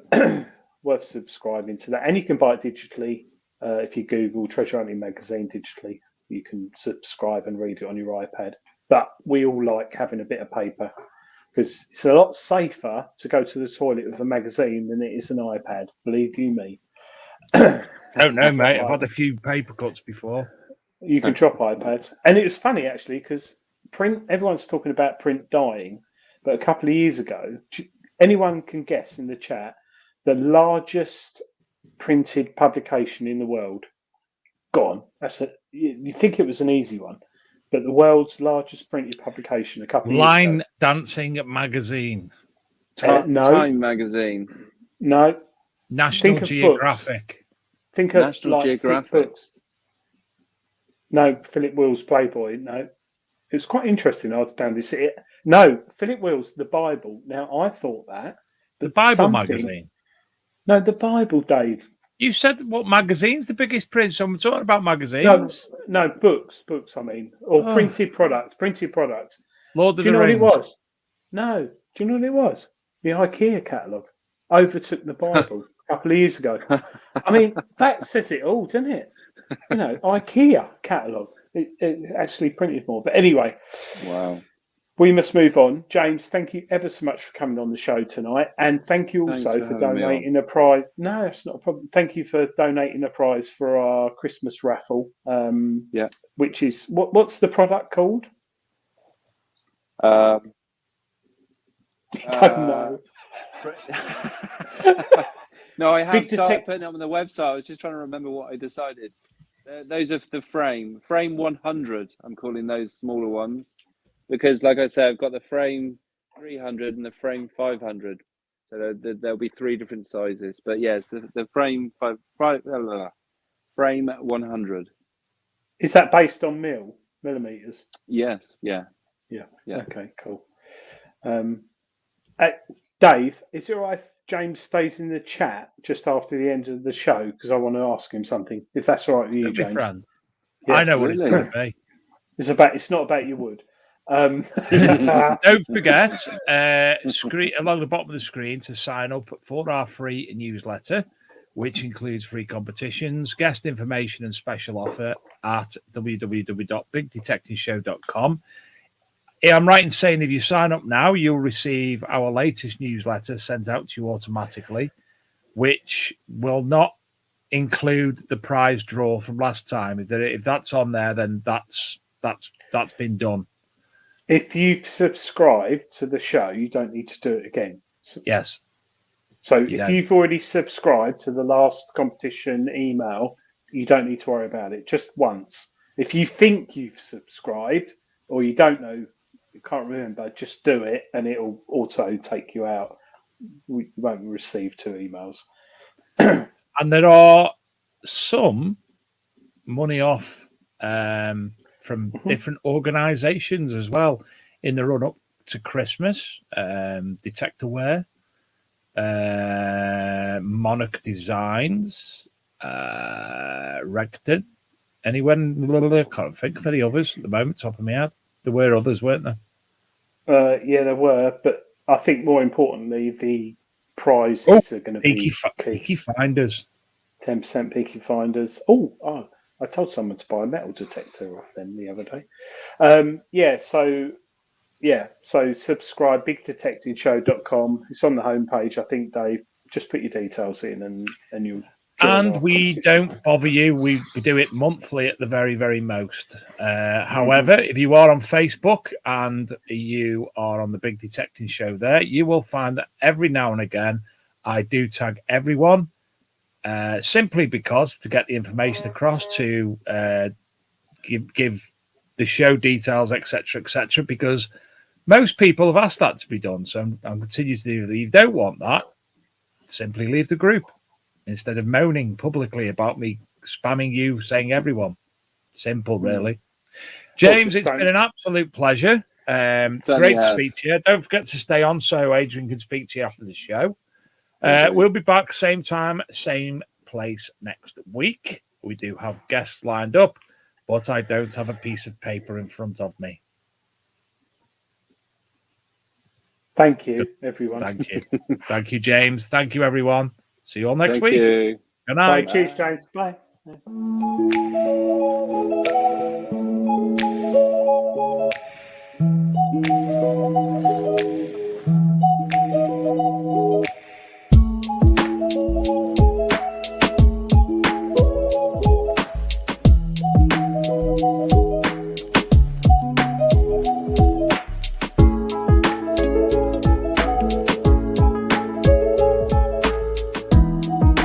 worth subscribing to that. And you can buy it digitally. If you Google Treasure Hunting magazine digitally, you can subscribe and read it on your iPad. But we all like having a bit of paper, because it's a lot safer to go to the toilet with a magazine than it is an iPad. Believe you me. I don't know, mate. I've had a few paper cuts before. You can drop iPads. And it was funny, actually, because everyone's talking about print dying. But a couple of years ago, anyone can guess in the chat, the largest printed publication in the world, gone. You think it was an easy one. But the world's largest printed publication a couple of years ago. Line Dancing magazine. No. Time magazine. No. National Geographic. Think of National Geographic. Books. No, Philip Will's Playboy. No. It's quite interesting. I found this. No, Philip Will's The Bible. Now, I thought that. The Bible magazine. No, The Bible, Dave. You said what magazine's the biggest print? So I'm talking about magazines. No, books. I mean, or printed products. Lord of the Rings. Do you know what it was? No. Do you know what it was? The IKEA catalogue overtook the Bible a couple of years ago. I mean, that says it all, doesn't it? IKEA catalogue. It actually printed more. But anyway. Wow. We must move on. James, thank you ever so much for coming on the show tonight. And thank you also for donating a prize. No, that's not a problem. Thank you for donating a prize for our Christmas raffle. Yeah. Which is, what's the product called? I don't know. No, I have started putting it on the website. I was just trying to remember what I decided. Those are the frame 100. I'm calling those smaller ones. Because, like I said, I've got the frame 300 and the frame 500. So there'll be three different sizes. But yes, the frame frame 100. Is that based on millimeters? Yes. Yeah. Okay, cool. Dave, is it all right if James stays in the chat just after the end of the show? Because I want to ask him something. If that's all right with you, James. Yeah, I know what it's going to be. It's not about your wood. Don't forget, along the bottom of the screen to sign up for our free newsletter, which includes free competitions, guest information, and special offer at www.bigdetectiveshow.com. I'm right in saying if you sign up now, you'll receive our latest newsletter sent out to you automatically, which will not include the prize draw from last time. If that's on there, then that's been done. If you've subscribed to the show, you don't need to do it again. Yes. So if you've already subscribed to the last competition email, you don't need to worry about it. Just once. If you think you've subscribed or you don't know, you can't remember, just do it and it'll auto take you out. We won't receive 2 emails. And there are some money off from different organisations as well in the run-up to Christmas. Detectorware, Monarch Designs, Recton. Anyone? I can't think of any others at the moment, top of my head. There were others, weren't there? Yeah, there were, but I think more importantly, the prizes are going to be Peaky Finders. 10% Peaky Finders. Oh, I told someone to buy a metal detector off them the other day. So subscribe, bigdetectiveshow.com. It's on the homepage, I think, Dave. Just put your details in and you'll. And we don't bother you. We do it monthly at the very, very most. However, if you are on Facebook and you are on the Big Detecting Show there, you will find that every now and again I do tag everyone. Simply because to get the information across to give the show details, etc., etc., because most people have asked that to be done. So I'm continuing to do that. If you don't want that, simply leave the group instead of moaning publicly about me spamming you, saying everyone. Simple, really. James, it's been an absolute pleasure. Great to speak to you. Don't forget to stay on so Adrian can speak to you after the show. We'll be back same time, same place next week. We do have guests lined up, but I don't have a piece of paper in front of me. Thank you, everyone. Thank you. Thank you, James. Thank you, everyone. See you all next week. You. Good night. Bye. Cheers, James. Bye.